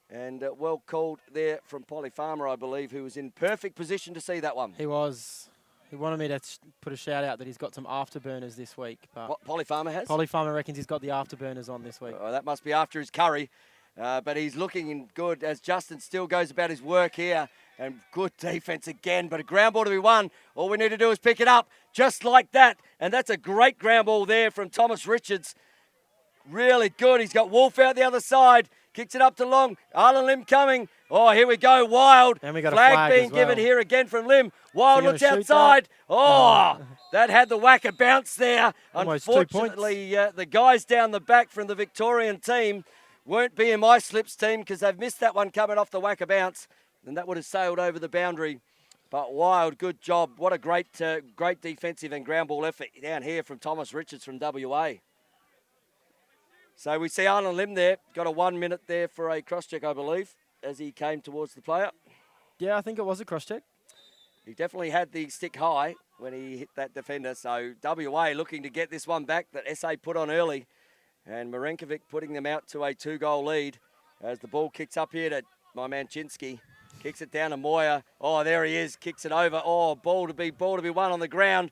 And well called there from Polly Farmer, I believe, who was in perfect position to see that one. He was. He wanted me to put a shout out that he's got some afterburners this week. But what Polly Farmer has? Polly Farmer reckons he's got the afterburners on this week. Oh, that must be after his curry. But he's looking good as Justin still goes about his work here. And good defence again, but a ground ball to be won. All we need to do is pick it up just like that. And that's a great ground ball there from Thomas Richards. Really good. He's got Wolf out the other side. Kicks it up to Long. Arlen Lim coming. Oh, here we go. Wild. And we got flag a flag being given here again from Lim. Wild looks outside. That had the whacker bounce there. Almost Unfortunately, the guys down the back from the Victorian team won't be in my slips team, because they've missed that one coming off the whacker bounce. And that would have sailed over the boundary. But Wild, good job. What a great defensive and ground ball effort down here from Thomas Richards from WA. So we see Arlen Lim there. Got a 1 minute there for a cross-check, I believe, as he came towards the player. Yeah, I think it was a cross-check. He definitely had the stick high when he hit that defender. So WA looking to get this one back that SA put on early. And Marenkovic putting them out to a two-goal lead as the ball kicks up here to my man Chinsky. Kicks it down to Moyer. Oh, there he is. Kicks it over. Oh, ball to be won on the ground.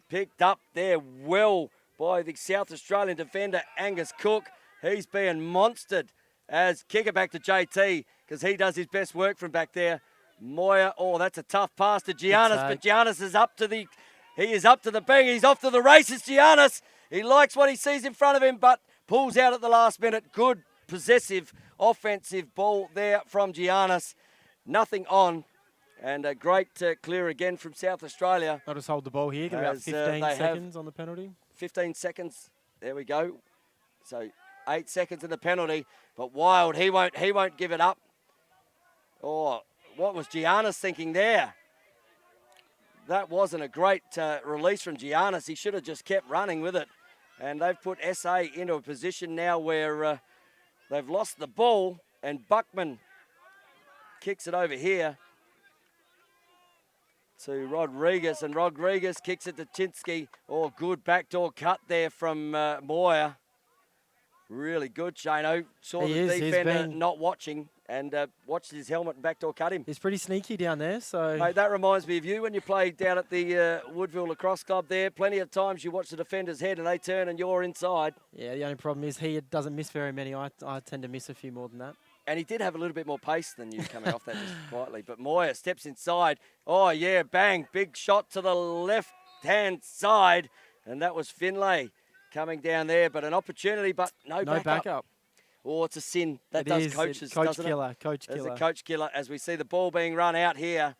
Picked up there well by the South Australian defender, Angus Cook. He's being monstered as kick it back to JT, because he does his best work from back there. Moyer, oh, that's a tough pass to Giannis, but Giannis is up to the bang. He's off to the races, Giannis. He likes what he sees in front of him, but pulls out at the last minute. Good, possessive, offensive ball there from Giannis. nothing on. And a great clear again from South Australia. They'll just hold the ball here. Give about 15 seconds on the penalty. 15 seconds. There we go. So 8 seconds in the penalty. But Wild, he won't give it up. Oh, what was Giannis thinking there? That wasn't a great release from Giannis. He should have just kept running with it. And they've put SA into a position now where they've lost the ball. And Buckman kicks it over here to Rodriguez, and Rodriguez kicks it to Tinsky. Oh, good backdoor cut there from Moyer. Really good, Shano. Saw the defender not watching and watched his helmet and backdoor cut him. He's pretty sneaky down there. So mate, that reminds me of you when you played down at the Woodville Lacrosse Club there. Plenty of times you watch the defender's head and they turn and you're inside. Yeah, the only problem is he doesn't miss very many. I tend to miss a few more than that. And he did have a little bit more pace than you coming off that just quietly. But Moyer steps inside. Oh, yeah, bang. Big shot to the left-hand side. And that was Finlay coming down there. But an opportunity, but no backup. Oh, it's a sin. That does coaches, doesn't it? Coach killer. It's a coach killer as we see the ball being run out here.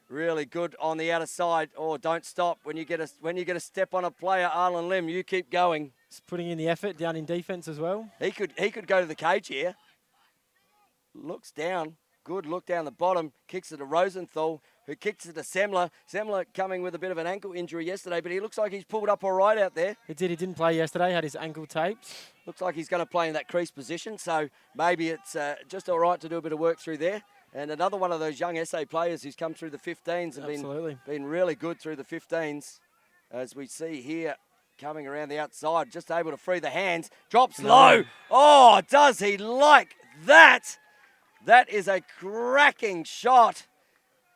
Really good on the outer side. Oh, don't stop. When you get a step on a player, Arlen Lim, you keep going. He's putting in the effort down in defence as well. He could go to the cage here. Looks down. Good look down the bottom. Kicks it to Rosenthal, who kicks it to Semler. Semler coming with a bit of an ankle injury yesterday, but he looks like he's pulled up all right out there. He didn't play yesterday, had his ankle taped. Looks like he's going to play in that crease position, so maybe it's just all right to do a bit of work through there. And another one of those young SA players who's come through the 15s and been really good through the 15s, as we see here coming around the outside, just able to free the hands. Drops low. Oh, does he like that? That is a cracking shot.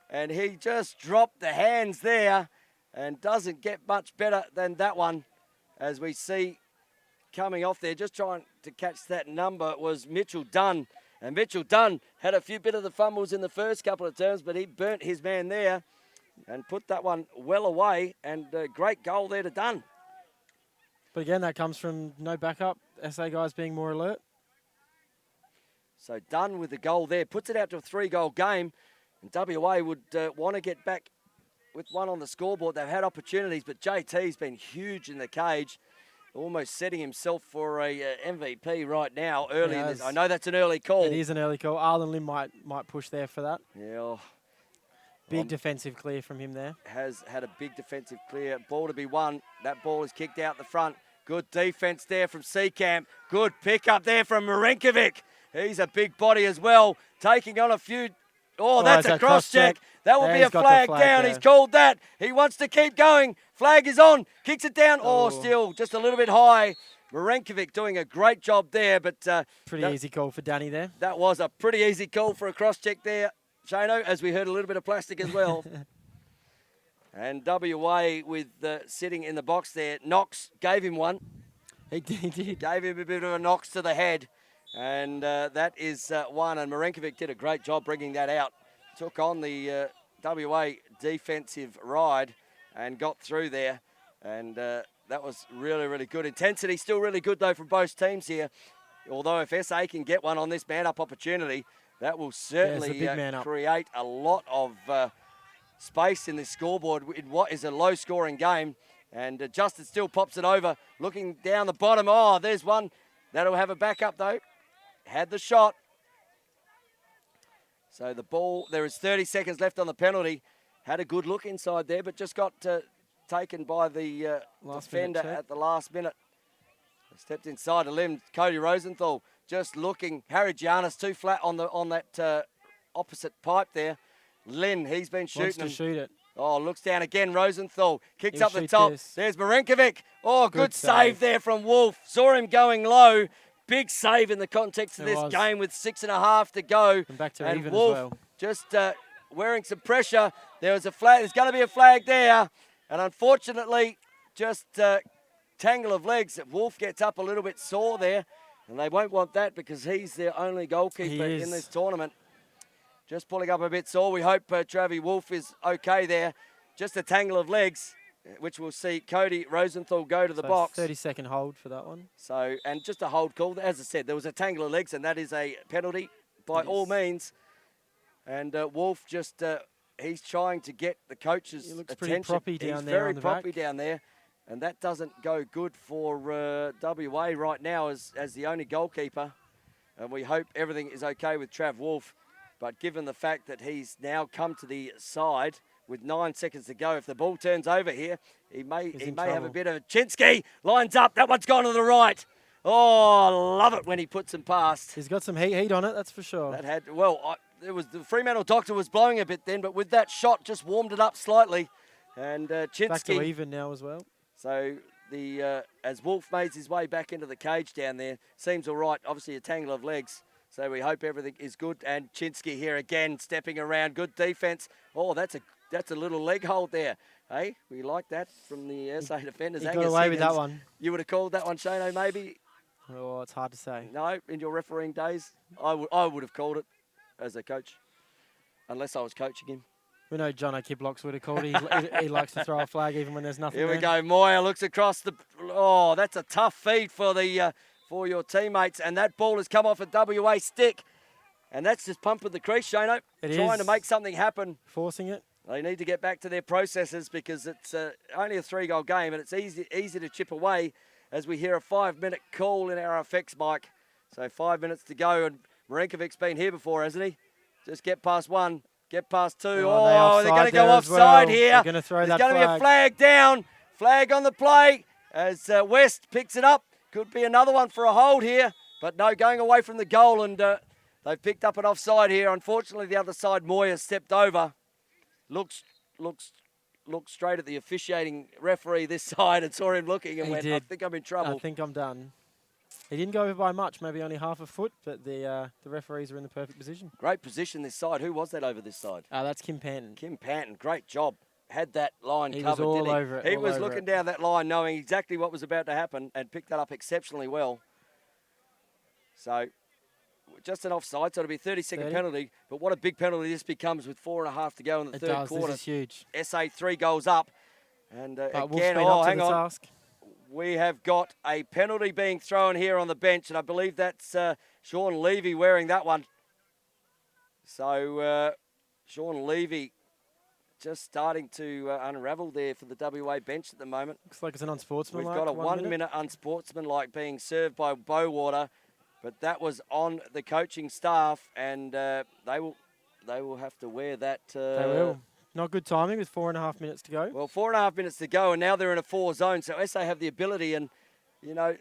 And he just dropped the hands there and doesn't get much better than that one. As we see coming off there, just trying to catch that number was Mitchell Dunn. And Mitchell Dunn had a few bit of the fumbles in the first couple of terms, but he burnt his man there and put that one well away. And a great goal there to Dunn. But again, that comes from no backup. SA guys being more alert. So Dunn with the goal there, puts it out to a 3-goal game. And WA would want to get back with one on the scoreboard. They've had opportunities, but JT's been huge in the cage, almost setting himself for a MVP right now early in this. I know that's an early call. It is an early call. Arlen Lim might push there for that. Yeah. Big defensive clear from him there. Has had a big defensive clear. Ball to be won. That ball is kicked out the front. Good defense there from Seacamp. Good pick up there from Marinkovic. He's a big body as well, taking on a few. Oh, that's a cross-check. That will be a flag down. There. He's called that. He wants to keep going. Flag is on. Kicks it down. Oh, still just a little bit high. Marinkovic doing a great job there. But pretty easy call for Danny there. That was a pretty easy call for a cross-check there, Shano, as we heard a little bit of plastic as well. And WA with sitting in the box there. Knox gave him one. He did. Gave him a bit of a knocks to the head. And that is one. And Marinkovic did a great job bringing that out. Took on the WA defensive ride and got through there. And that was really, really good. Intensity still really good, though, from both teams here. Although if SA can get one on this man-up opportunity, that will certainly create a lot of space in this scoreboard in what is a low-scoring game. And Justin still pops it over, looking down the bottom. Oh, there's one. That'll have a backup, though. Had the shot. So the ball, there is 30 seconds left on the penalty. Had a good look inside there, but just got taken by the defender at the last minute. Stepped inside a limb. Cody Rosenthal just looking. Harry Giannis too flat on that opposite pipe there. Lynn, he's been shooting. Wants to shoot it. Oh, looks down again. Rosenthal kicks up the top. There's Marinkovic. Oh, good save there from Wolf. Saw him going low. Big save in the context of this game with 6.5 to go. And back to even Wolf as well. Just wearing some pressure. There was a flag. There's going to be a flag there. And unfortunately, just tangle of legs. Wolf gets up a little bit sore there. And they won't want that because he's their only goalkeeper in this tournament. Just pulling up a bit sore. We hope Travis Wolf is okay there. Just a tangle of legs, which we'll see Cody Rosenthal go to the box. 30-second hold for that one. So, and just a hold call. As I said, there was a tangle of legs, and that is a penalty by all means. And Wolf just, he's trying to get the coach's He looks attention. pretty proppy down He's there very on the proppy back. down there. And that doesn't go good for WA right now as the only goalkeeper. And we hope everything is okay with Trav Wolf. But given the fact that he's now come to the side with 9 seconds to go, if the ball turns over here, he may have a bit of a Chinsky. Lines up. That one's gone to the right. Oh, I love it when he puts them past. He's got some heat on it, that's for sure. That had, well, it was the Fremantle doctor was blowing a bit then, but with that shot, just warmed it up slightly. And Chinsky. Back to even now as well. So as Wolf makes his way back into the cage down there, seems all right. Obviously a tangle of legs. So we hope everything is good. And Chinsky here again, stepping around. Good defence. Oh, that's a little leg hold there. Hey, we like that from the SA defenders. He got away with that one. You would have called that one, Shano, maybe? Oh, it's hard to say. No, in your refereeing days? I would have called it as a coach, unless I was coaching him. We know John O'Kiblocks would have called it. He likes to throw a flag even when there's nothing Here we there. go. Moyer looks across the... Oh, that's a tough feed for your teammates. And that ball has come off a WA stick. And that's just pumping the crease, Shano. Trying to make something happen. Forcing it. They need to get back to their processes because it's only a 3-goal game and it's easy to chip away as we hear a 5-minute call in our effects mic. So 5 minutes to go, and Marinkovic's been here before, hasn't he? Just get past 1, get past 2. Oh, they're going to go offside here. They're going to throw that flag. There's going to be a flag down. Flag on the play as West picks it up. Could be another one for a hold here, but no, going away from the goal, and they've picked up an offside here. Unfortunately, the other side, Moyer stepped over. Looks straight at the officiating referee this side and saw him looking and went, I think I'm in trouble. I think I'm done. He didn't go over by much, maybe only half a foot, but the referees were in the perfect position. Great position this side. Who was that over this side? That's Kim Panton. Kim Panton, great job. Had that line covered, was all didn't he? over it. He was looking down that line knowing exactly what was about to happen and picked that up exceptionally well. So just an offside, so it'll be a 30-second penalty. But what a big penalty this becomes with 4.5 to go in the third quarter. This is huge. SA 3 goals up. And again, hang on. Task. We have got a penalty being thrown here on the bench, and I believe that's Sean Levy wearing that one. So Sean Levy just starting to unravel there for the WA bench at the moment. Looks like it's an unsportsmanlike. We've got a 1 minute unsportsmanlike being served by Bowater, but that was on the coaching staff, and they will have to wear that. They will. Not good timing with 4.5 minutes to go. Well, 4.5 minutes to go, and now they're in a 4 zone, so SA have the ability and, you know,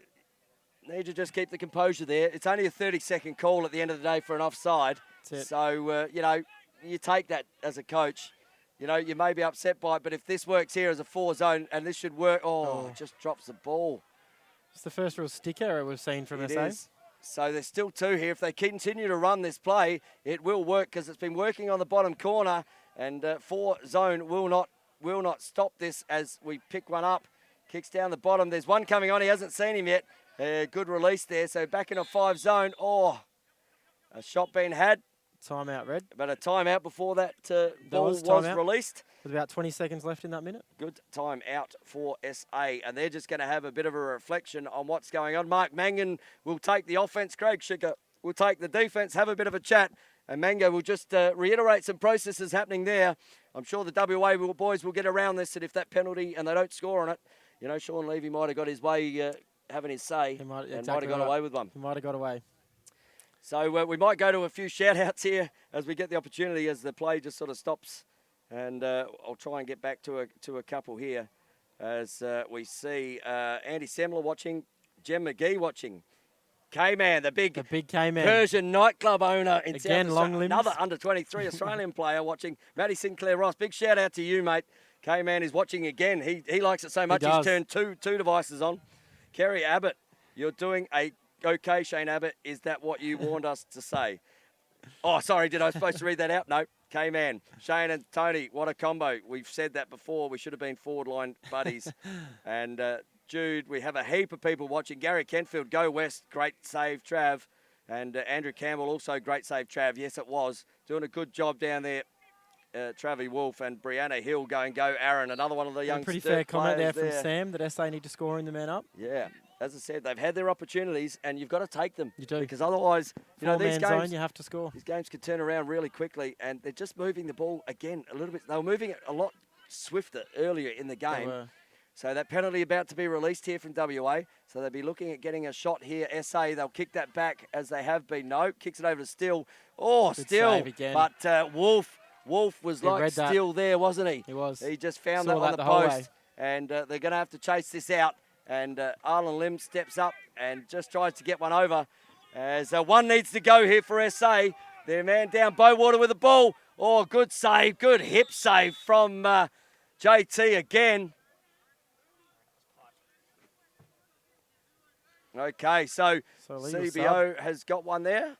need to just keep the composure there. It's only a 30-second call at the end of the day for an offside. So, you know, you take that as a coach. You know, you may be upset by it, but if this works here as a 4 zone and this should work, it just drops the ball. It's the first real stick error we've seen from SA. It is. So there's still 2 here. If they continue to run this play, it will work because it's been working on the bottom corner, and 4 zone will not stop this as we pick one up. Kicks down the bottom. There's one coming on. He hasn't seen him yet. Good release there. So back in a 5 zone. Oh, a shot being had. Timeout, Red. But a timeout before that ball was released. With about 20 seconds left in that minute. Good time out for SA. And they're just going to have a bit of a reflection on what's going on. Mark Mangan will take the offense. Craig Schicker will take the defense, have a bit of a chat. And Mango will just reiterate some processes happening there. I'm sure the WA boys will get around this, and if that penalty and they don't score on it, you know, Sean Levy might have got his way having his say and might have got away with one. He might have got away. So we might go to a few shout-outs here as we get the opportunity as the play just sort of stops. And I'll try and get back to a couple here as we see Andy Semler watching, Jem McGee watching. K-Man, the big K-Man. Persian nightclub owner in Again, South long limbs. Another under-23 Australian player watching. Matty Sinclair Ross, big shout-out to you, mate. K-Man is watching again. He likes it so much he's turned two devices on. Kerry Abbott, you're doing okay, Shane Abbott. Is that what you warned us to say? Oh, sorry, did I supposed to read that out? No. K-Man, Shane and Tony, what a combo. We've said that before. We should have been forward line buddies. And Jude, we have a heap of people watching. Gary Kenfield, go West, great save, Trav. And Andrew Campbell, also great save, Trav. Yes, it was. Doing a good job down there. Travie Wolf and Brianna Hill going, go Aaron, another one of the young pretty fair comment there from Sam that SA need to score in the man up. Yeah, as I said, they've had their opportunities, and you've got to take them. You do. Because otherwise, you know, these Four-man zone, games, you have to score. these games could turn around really quickly, and they're just moving the ball again a little bit. They were moving it a lot swifter earlier in the game. So that penalty about to be released here from WA. So they'll be looking at getting a shot here. SA, they'll kick that back as they have been. No, kicks it over to Still. Oh, Good Still. save again. But Wolf was like Still there, wasn't he? He was. He just found Saw that on that the whole post. way. And they're going to have to chase this out. And Arlen Lim steps up and just tries to get one over. As one needs to go here for SA. Their man down Bowater with the ball. Oh, good save. Good hip save from JT again. Okay, so CBO has got one there.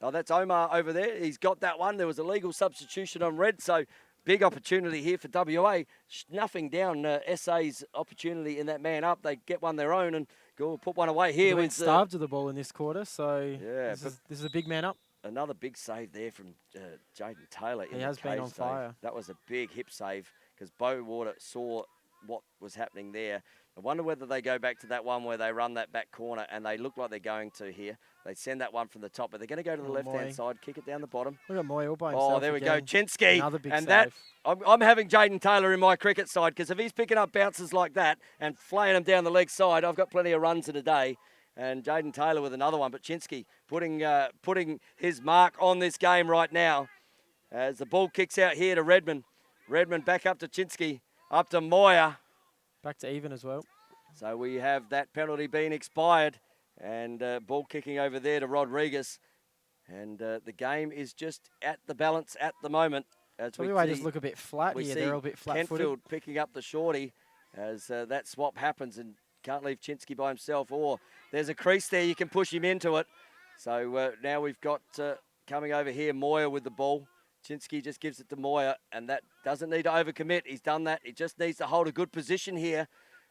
Oh, that's Omar over there. He's got that one. There was a legal substitution on red, so big opportunity here for WA. Snuffing down SA's opportunity in that man up. They get one their own and go put one away here. They went starved to the ball in this quarter, so yeah, this is a big man up. Another big save there from Jaden Taylor. He has been on fire. That was a big hip save because Bowater saw what was happening there. I wonder whether they go back to that one where they run that back corner, and they look like they're going to here. They send that one from the top, but they're going to go to the left-hand side, kick it down the bottom. Look at Moyer all by himself. Oh, there we go. Chinsky. Another big and save. That, I'm having Jaden Taylor in my cricket side because if he's picking up bounces like that and flaying them down the leg side, I've got plenty of runs in a day. And Jaden Taylor with another one, but Chinsky putting his mark on this game right now as the ball kicks out here to Redmond. Redmond back up to Chinsky, up to Moyer. Back to even as well. So we have that penalty being expired and ball kicking over there to Rodriguez. And the game is just at the balance at the moment. WA just look a bit flat here. They're a bit flat-footed. Kentfield picking up the shorty as that swap happens and can't leave Chinsky by himself. Or there's a crease there, you can push him into it. So now we've got coming over here Moyer with the ball. Chinsky just gives it to Moyer, and that doesn't need to overcommit. He's done that. He just needs to hold a good position here.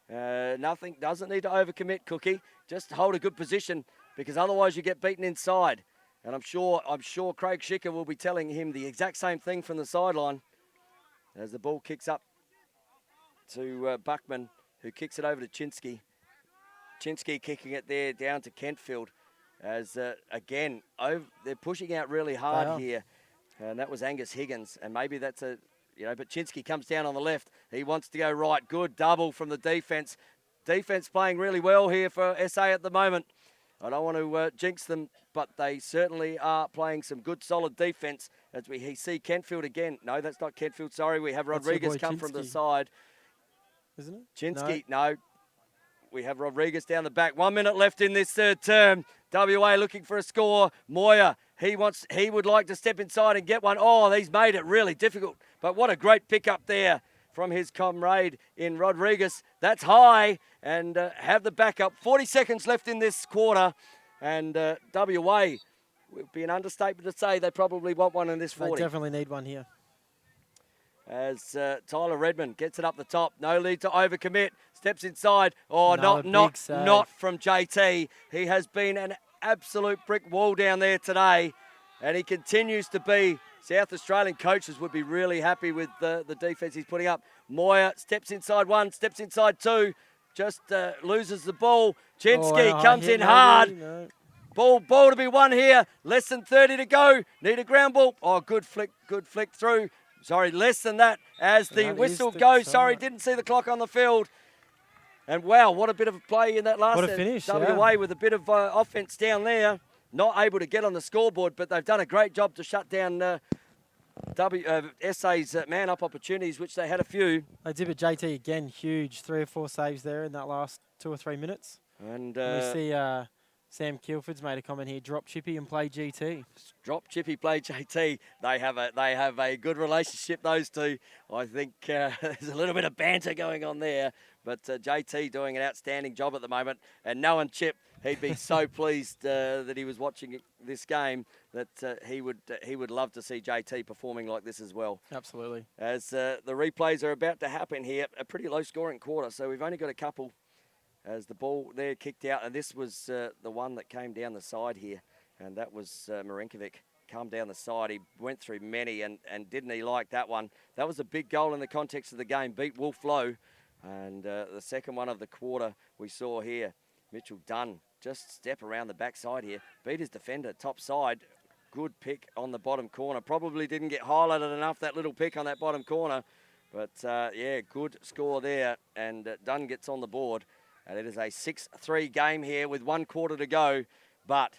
Doesn't need to overcommit, Cookie. Just hold a good position because otherwise you get beaten inside. And I'm sure Craig Schicker will be telling him the exact same thing from the sideline as the ball kicks up to Buckman, who kicks it over to Chinsky. Chinsky kicking it there down to Kentfield as, again, they're pushing out really hard here. And that was Angus Higgins. And maybe that's but Chinsky comes down on the left. He wants to go right. Good double from the defence. Defence playing really well here for SA at the moment. I don't want to jinx them, but they certainly are playing some good, solid defence. As we see Kentfield again. No, that's not Kentfield. Sorry, we have Rodriguez come from the side. Isn't it? Chinsky, no. We have Rodriguez down the back. 1 minute left in this third term. WA looking for a score. Moyer, he would like to step inside and get one. Oh, he's made it really difficult. But what a great pickup there from his comrade in Rodriguez. That's high and have the backup. 40 seconds left in this quarter. And WA, would be an understatement to say they probably want one in this 40. They definitely need one here. As Tyler Redmond gets it up the top. No need to overcommit. Steps inside. Oh, not from JT. He has been an absolute brick wall down there today. And he continues to be. South Australian coaches would be really happy with the defence he's putting up. Moyer steps inside one, steps inside two. Just loses the ball. Chinsky comes in hard. No. Ball to be won here. Less than 30 to go. Need a ground ball. Oh, good flick through. Sorry, less than that as the whistle goes. Sorry, didn't see the clock on the field. And wow, what a bit of a play in that last what a finish, WA with a bit of offense down there. Not able to get on the scoreboard, but they've done a great job to shut down SA's man-up opportunities, which they had a few. They did it, JT again, huge 3 or 4 saves there in that last 2 or 3 minutes. And we see Sam Kilford's made a comment here, drop Chippy and play GT. Drop Chippy, play JT. They have a good relationship, those two. I think there's a little bit of banter going on there, but JT doing an outstanding job at the moment. And knowing Chip, he'd be so pleased that he was watching this game that he would love to see JT performing like this as well. Absolutely. As the replays are about to happen here, a pretty low-scoring quarter, so we've only got a couple. As the ball there kicked out, and this was the one that came down the side here, and that was Marinkovic come down the side. He went through many, and didn't he like that one? That was a big goal in the context of the game, beat Wolf Low, and the second one of the quarter we saw here. Mitchell Dunn just step around the backside here. Beat his defender, top side. Good pick on the bottom corner. Probably didn't get highlighted enough, that little pick on that bottom corner. But, yeah, good score there. And Dunn gets on the board. And it is a 6-3 game here with 1 quarter to go. But,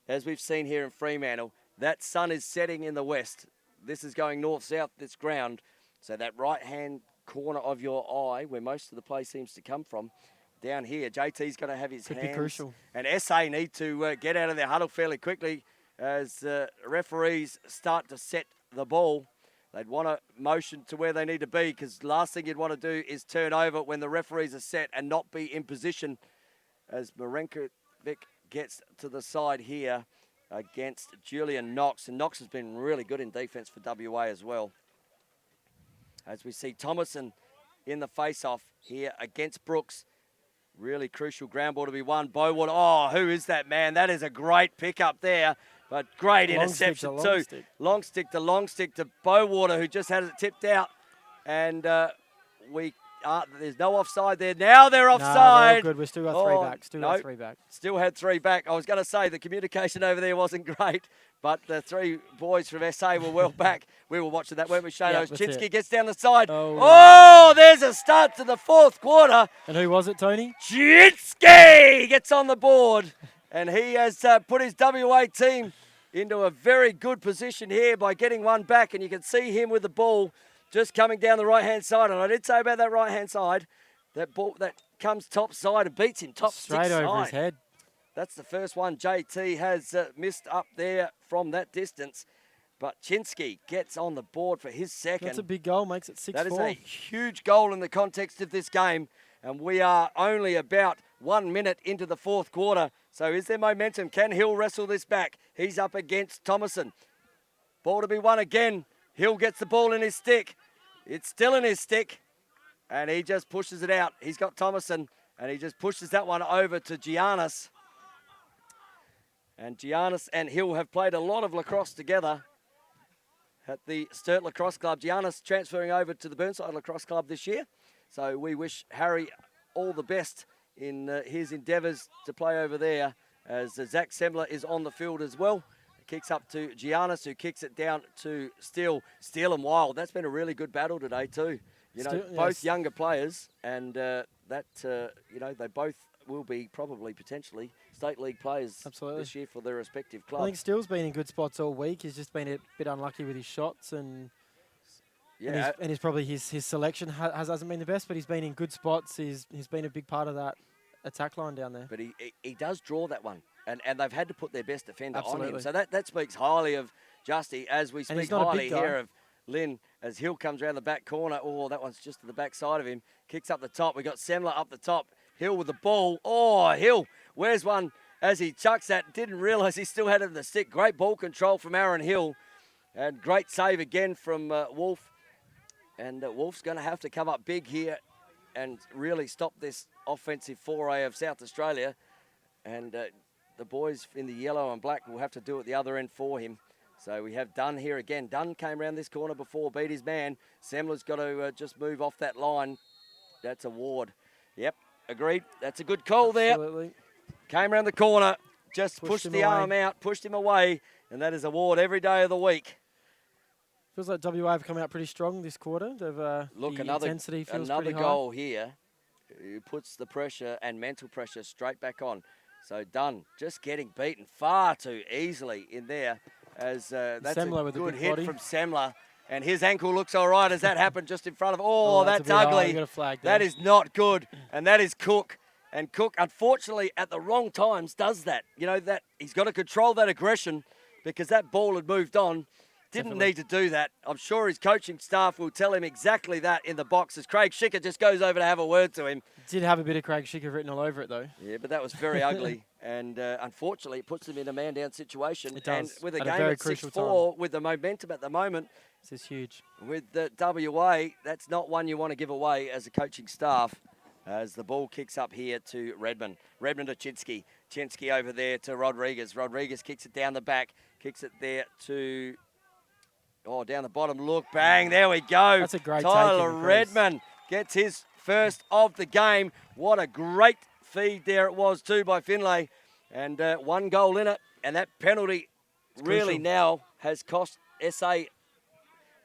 as we've seen here in Fremantle, that sun is setting in the west. This is going north-south, this ground. So that right-hand corner of your eye, where most of the play seems to come from, down here, JT's going to have his hands. Could be crucial. And SA need to get out of their huddle fairly quickly as referees start to set the ball. They'd want to motion to where they need to be, because last thing you'd want to do is turn over when the referees are set and not be in position, as Marenkovic gets to the side here against Julian Knox. And Knox has been really good in defence for WA as well. As we see Thomason in the face-off here against Brooks. Really crucial ground ball to be won. Bowater, oh, who is that man? That is a great pickup there, but great interception too. Long stick to Bowater, who just had it tipped out. And there's no offside there. Now they're offside. No, good. We've still got 3 back. Still had 3 back. I was going to say the communication over there wasn't great, but the 3 boys from SA were well back. We were watching that, weren't we, Shane? Yep, Chinsky gets down the side. Oh, there's a start to the 4th quarter. And who was it, Tony? Chinsky gets on the board, and he has put his WA team into a very good position here by getting 1 back, and you can see him with the ball just coming down the right-hand side. And I did say about that right-hand side, that ball that comes top side and beats him top straight stick over side. his head. That's the first one JT has missed up there from that distance. But Chinsky gets on the board for his second. That's a big goal, makes it 6-4. That is a huge goal in the context of this game. And we are only about 1 minute into the 4th quarter. So is there momentum? Can Hill wrestle this back? He's up against Thomason. Ball to be won again. Hill gets the ball in his stick. It's still in his stick. And he just pushes it out. He's got Thomason. And he just pushes that one over to Giannis. And Giannis and Hill have played a lot of lacrosse together at the Sturt Lacrosse Club. Giannis transferring over to the Burnside Lacrosse Club this year. So we wish Harry all the best in his endeavours to play over there, as Zach Semler is on the field as well. Kicks up to Giannis, who kicks it down to Steele and Wild. That's been a really good battle today too. You know, both younger players, and they both will be probably potentially state league players this year for their respective clubs. I think Steele's been in good spots all week. He's just been a bit unlucky with his shots, and he's probably his selection hasn't been the best, but he's been in good spots. He's been a big part of that attack line down there. But he does draw that one, and they've had to put their best defender on him. So that speaks highly of Justy, as we speak highly here of Lynn, as Hill comes around the back corner. Oh, that one's just to the back side of him. Kicks up the top. We got Semler up the top. Hill with the ball. Oh, Hill, where's one as he chucks that? Didn't realise he still had it in the stick. Great ball control from Aaron Hill. And great save again from Wolf. And Wolf's going to have to come up big here and really stop this offensive foray of South Australia. And the boys in the yellow and black will have to do it the other end for him. So we have Dunn here again. Dunn came around this corner before, beat his man. Semler's got to just move off that line. That's a Ward. Yep, agreed. That's a good call there. Absolutely. Came around the corner, just pushed the arm out, pushed him away, and that is a Ward every day of the week. Feels like WA have come out pretty strong this quarter. Look, intensity feels another pretty goal here. Who puts the pressure and mental pressure straight back on. So Dunn just getting beaten far too easily in there, as that's Semler a good hit from Semler. And his ankle looks all right as that happened just in front of. Oh, that's ugly. Got a flag there. That is not good. And that is Cook. And Cook, unfortunately, at the wrong times does that. You know, that he's got to control that aggression, because that ball had moved on. Didn't need to do that. I'm sure his coaching staff will tell him exactly that in the box, as Craig Schicker just goes over to have a word to him. Did have a bit of Craig Schicker written all over it, though. Yeah, but that was very ugly. And unfortunately, it puts them in a man-down situation. It does. And with a game at 6-4, with the momentum at the moment, this is huge. With the WA, that's not one you want to give away as a coaching staff, as the ball kicks up here to Redmond. Redmond to Chinsky. Chinsky over there to Rodriguez. Rodriguez kicks it down the back. Kicks it there to... Oh, down the bottom, look, bang, there we go. That's a great Tyler Redmond gets his first of the game. What a great feed there it was too by Finlay. And 1 goal in it. And that penalty really now has cost SA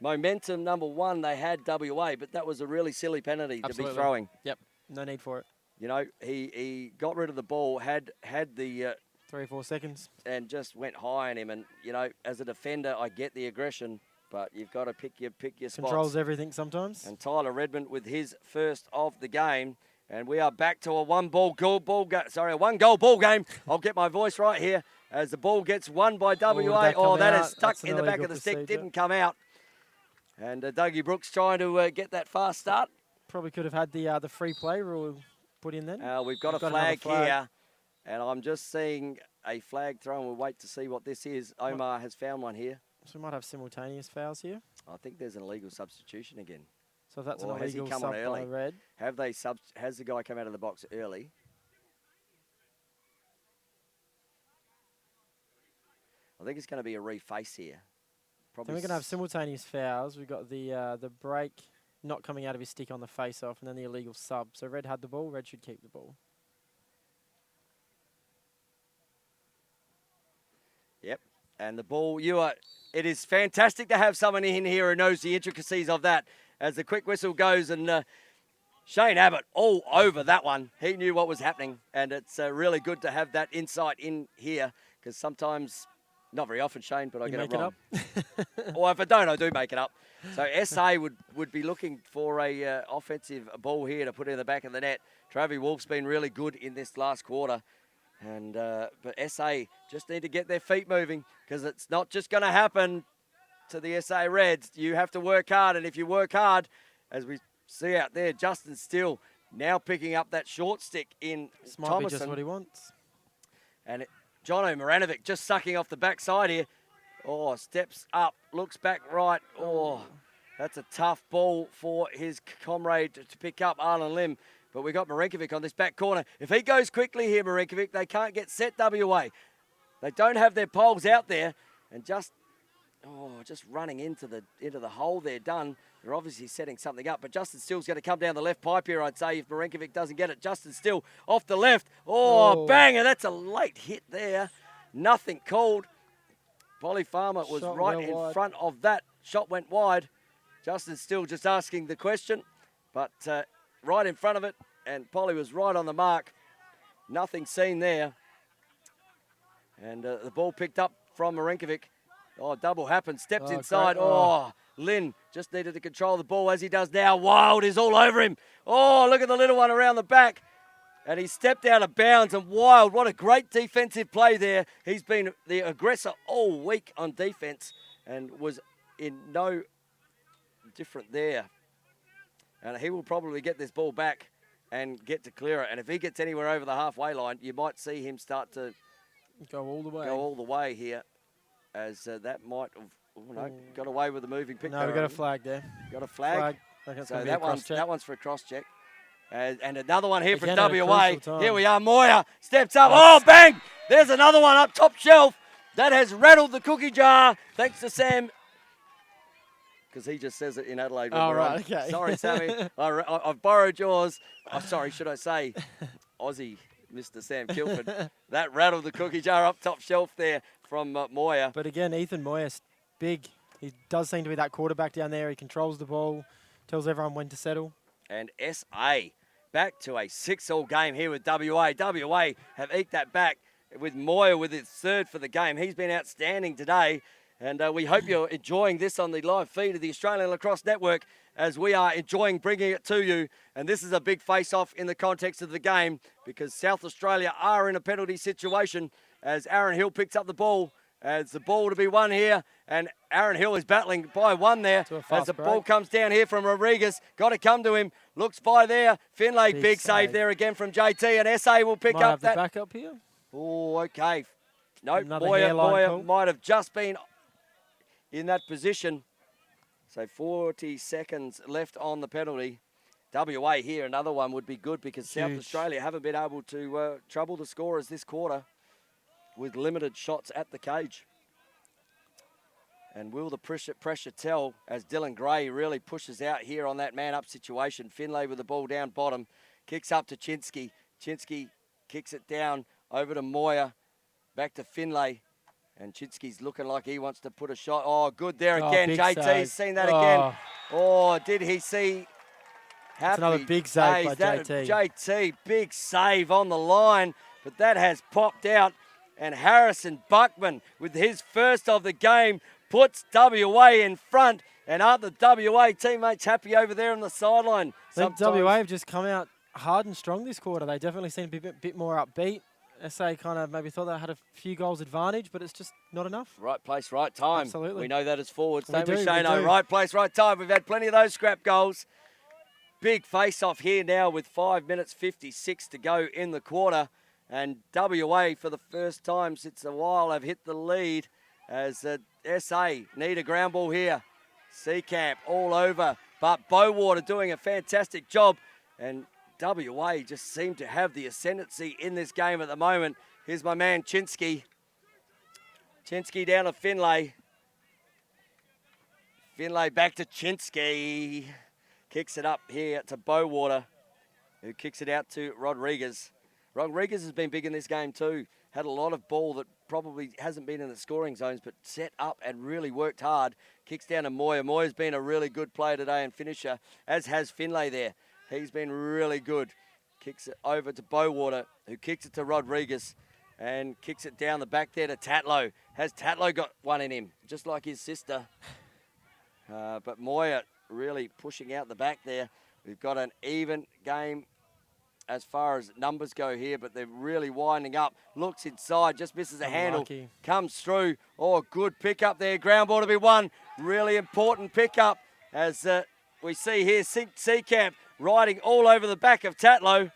momentum. Number 1, they had WA, but that was a really silly penalty to be throwing. Yep, no need for it. You know, he got rid of the ball, had the 3 or 4 seconds, and just went high on him. And you know, as a defender, I get the aggression, but you've got to pick your spots. Controls everything sometimes. And Tyler Redmond with his first of the game, and we are back to a one goal ball game. I'll get my voice right here as the ball gets won by WA. That is stuck in the back of the stick, didn't come out. And Dougie Brooks trying to get that fast start. Probably could have had the free play rule put in then. We've got a flag here, and I'm just seeing a flag thrown. We'll wait to see what this is. Omar has found one here. So we might have simultaneous fouls here. I think there's an illegal substitution again. So if that's an illegal sub by red. Has the guy come out of the box early? I think it's going to be a reface here. Then we're going to have simultaneous fouls. We've got the break not coming out of his stick on the face-off, and then the illegal sub. So red had the ball. Red should keep the ball. Yep. And the ball, it is fantastic to have someone in here who knows the intricacies of that. As the quick whistle goes, and Shane Abbott all over that one. He knew what was happening, and it's really good to have that insight in here, because sometimes, not very often, Shane, but I get it wrong. Or if I don't, I do make it up. So SA would be looking for a offensive ball here to put in the back of the net. Travis Wolf's been really good in this last quarter. And but SA just need to get their feet moving, because it's not just going to happen to the SA Reds. You have to work hard, and if you work hard, as we see out there, Justin Steele now picking up that short stick in this might Thomason. Be just what he wants. And Jono Maranovic just sucking off the backside here. Oh, steps up, looks back right. Oh, that's a tough ball for his comrade to pick up, Arlen Lim. But we got Marinkovic on this back corner. If he goes quickly here, Marinkovic, they can't get set WA. They don't have their poles out there, and just running into the hole there done. They're obviously setting something up, but Justin Steele's going to come down the left pipe here, I'd say, if Marinkovic doesn't get it. Justin Steele off the left. Oh, bang, and that's a late hit there. Nothing called. Polly Farmer was right in front of that. Shot went wide. Justin Steele just asking the question, but right in front of it, and Polly was right on the mark. Nothing seen there. And the ball picked up from Marinkovic. Oh, double happened, stepped inside. Lynn just needed to control the ball as he does now. Wild is all over him. Oh, look at the little one around the back. And he stepped out of bounds, and Wild, what a great defensive play there. He's been the aggressor all week on defense and was in no different there. And he will probably get this ball back and get to clear it. And if he gets anywhere over the halfway line, you might see him start to go all the way here, as that might have got away with the moving pick. No, we got a flag there. Got a flag. So that one's for a cross check. And another one here from WA. Here we are. Moyer steps up. Oh, bang! There's another one up top shelf. That has rattled the cookie jar. Thanks to Sam. Because he just says it in Adelaide. Okay. Sorry, Sammy. I've borrowed yours. Oh, sorry, should I say Aussie, Mr. Sam Kilford. That rattled the cookie jar up top shelf there from Moyer. But again, Ethan Moyer's big. He does seem to be that quarterback down there. He controls the ball, tells everyone when to settle. And SA back to a 6-all game here with WA. WA have eked that back with Moyer with his third for the game. He's been outstanding today. And we hope you're enjoying this on the live feed of the Australian Lacrosse Network, as we are enjoying bringing it to you. And this is a big face-off in the context of the game, because South Australia are in a penalty situation as Aaron Hill picks up the ball. As the ball to be won here, and Aaron Hill is battling by one there as the ball comes down here from Rodriguez. Got to come to him. Looks by there. Finlay, big save there again from JT, and SA will pick up that. The backup here. Oh, okay. Nope, Moyer might have just been in that position. So 40 seconds left on the penalty. WA here, another one would be good, because South Australia haven't been able to trouble the scorers this quarter with limited shots at the cage. And will the pressure tell, as Dylan Gray really pushes out here on that man-up situation. Finlay with the ball down bottom, kicks up to Chinsky. Chinsky kicks it down over to Moyer, back to Finlay. And Chinsky's looking like he wants to put a shot. Oh, good there again. Big JT's save. seen that again. Oh, did he see? That's another big save by JT. JT, big save on the line, but that has popped out. And Harrison Buckman, with his first of the game, puts WA in front. And aren't the WA teammates happy over there on the sideline? I think WA have just come out hard and strong this quarter. They definitely seem to be a bit more upbeat. SA kind of maybe thought they had a few goals advantage, but it's just not enough. Right place, right time. Absolutely. We know that as forwards, don't we, do, Shano? Right place, right time. We've had plenty of those scrap goals. Big face-off here now with 5 minutes 56 to go in the quarter. And WA, for the first time since a while, have hit the lead as SA need a ground ball here. Seacamp all over, but Bowater doing a fantastic job. And WA just seem to have the ascendancy in this game at the moment. Here's my man Chinsky. Chinsky down to Finlay. Finlay back to Chinsky. Kicks it up here to Bowater, who kicks it out to Rodriguez. Rodriguez has been big in this game too. Had a lot of ball that probably hasn't been in the scoring zones, but set up and really worked hard. Kicks down to Moyer. Moyer's been a really good player today and finisher, as has Finlay there. He's been really good. Kicks it over to Bowater, who kicks it to Rodriguez and kicks it down the back there to Tatlow. Has Tatlow got one in him, just like his sister? But Moyer really pushing out the back there. We've got an even game as far as numbers go here, but they're really winding up. Looks inside, just misses a handle. Lucky. Comes through. Oh, good pickup there. Ground ball to be won. Really important pickup as we see here Seacamp riding all over the back of Tatlow.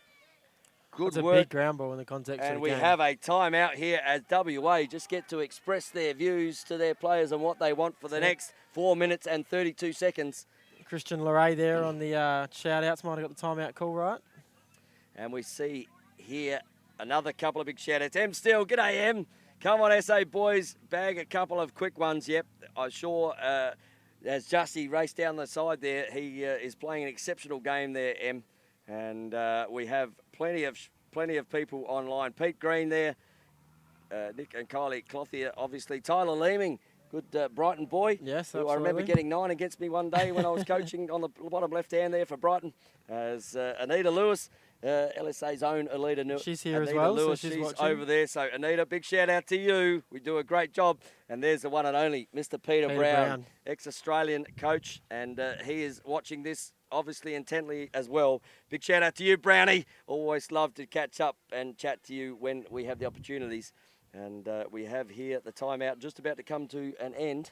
Good That's work. a big ground ball in the context And of the we game. have a timeout here as WA just get to express their views to their players and what they want for the next 4 minutes and 32 seconds. Christian Leray there on the shout-outs. Might have got the timeout call right. And we see here another couple of big shout-outs. M Steele, g'day M. Come on, SA boys, bag a couple of quick ones. Yep, I sure, as Justy raced down the side there, he is playing an exceptional game there, M. And we have plenty of people online. Pete Green there, Nick and Kylie Clothier, obviously. Tyler Leeming, good Brighton boy. Yes, who absolutely. I remember getting 9 against me one day when I was coaching on the bottom left hand there for Brighton. As Anita Lewis, LSA's own Anita She's here Anita as well, Lewis, so she's watching. over there. So Anita, big shout out to you. We do a great job. And there's the one and only Mr. Peter Brown, ex-Australian coach, and he is watching this obviously intently as well. Big shout out to you, Brownie. Always love to catch up and chat to you when we have the opportunities. And we have here the timeout just about to come to an end.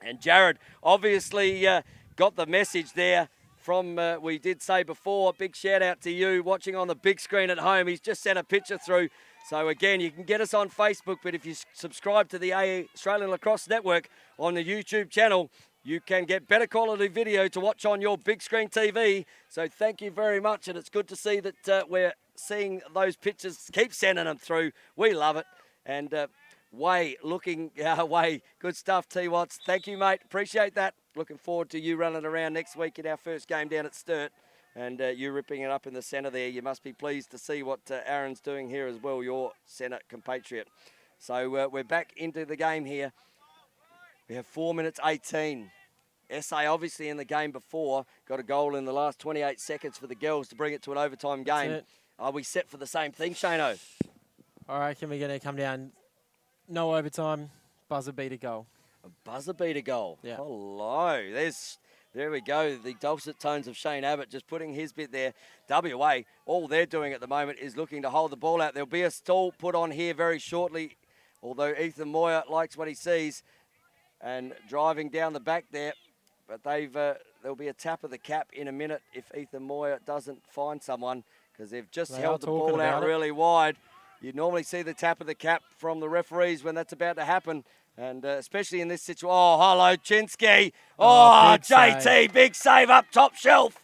And Jared obviously got the message there from, we did say before, big shout out to you watching on the big screen at home. He's just sent a picture through. So again, you can get us on Facebook, but if you subscribe to the Australian Lacrosse Network on the YouTube channel, you can get better quality video to watch on your big screen TV. So thank you very much, and it's good to see that we're seeing those pictures. Keep sending them through. We love it. And Way looking our way. Good stuff, T-Watts. Thank you, mate. Appreciate that. Looking forward to you running around next week in our first game down at Sturt. And you ripping it up in the centre there. You must be pleased to see what Aaron's doing here as well, your centre compatriot. So we're back into the game here. We have 4 minutes 18. SA obviously in the game before. Got a goal in the last 28 seconds for the girls to bring it to an overtime game. Are we set for the same thing, Shano? I reckon we're going to come down. No overtime, buzzer beater goal. A buzzer beater goal. Yeah. Hello. There we go. The dulcet tones of Shane Abbott just putting his bit there. WA, all they're doing at the moment is looking to hold the ball out. There'll be a stall put on here very shortly, although Ethan Moyer likes what he sees and driving down the back there. But there'll be a tap of the cap in a minute if Ethan Moyer doesn't find someone, because they've just held the ball out really wide. You normally see the tap of the cap from the referees when that's about to happen, and especially in this situation. Oh, hello, Chinsky. Oh, JT, save. Big save up top shelf.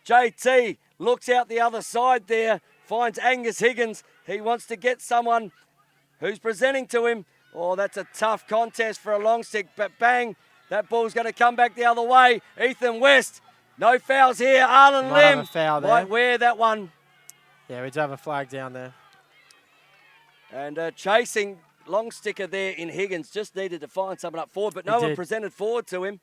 JT looks out the other side there, finds Angus Higgins. He wants to get someone who's presenting to him. Oh, that's a tough contest for a long stick, but bang, that ball's going to come back the other way. Ethan West No fouls here. Arlen Might have Lim a foul there. might wear that one. Yeah, we do have a flag down there. And chasing long sticker there in Higgins. Just needed to find someone up forward, but no one presented forward to him.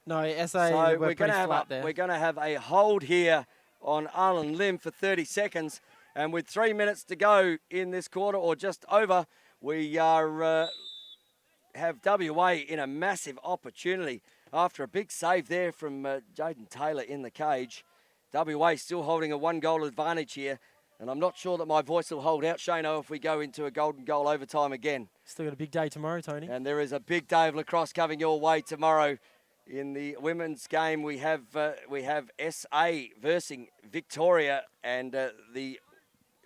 No, SA So were pretty flat there. We're going to have a hold here on Arlen Lim for 30 seconds. And with 3 minutes to go in this quarter, or just over, we are have WA in a massive opportunity after a big save there from Jaden Taylor in the cage. WA still holding a 1-goal advantage here. And I'm not sure that my voice will hold out, Shano, if we go into a golden goal overtime again. Still got a big day tomorrow, Tony. And there is a big day of lacrosse coming your way tomorrow. In the women's game, we have SA versus Victoria, and the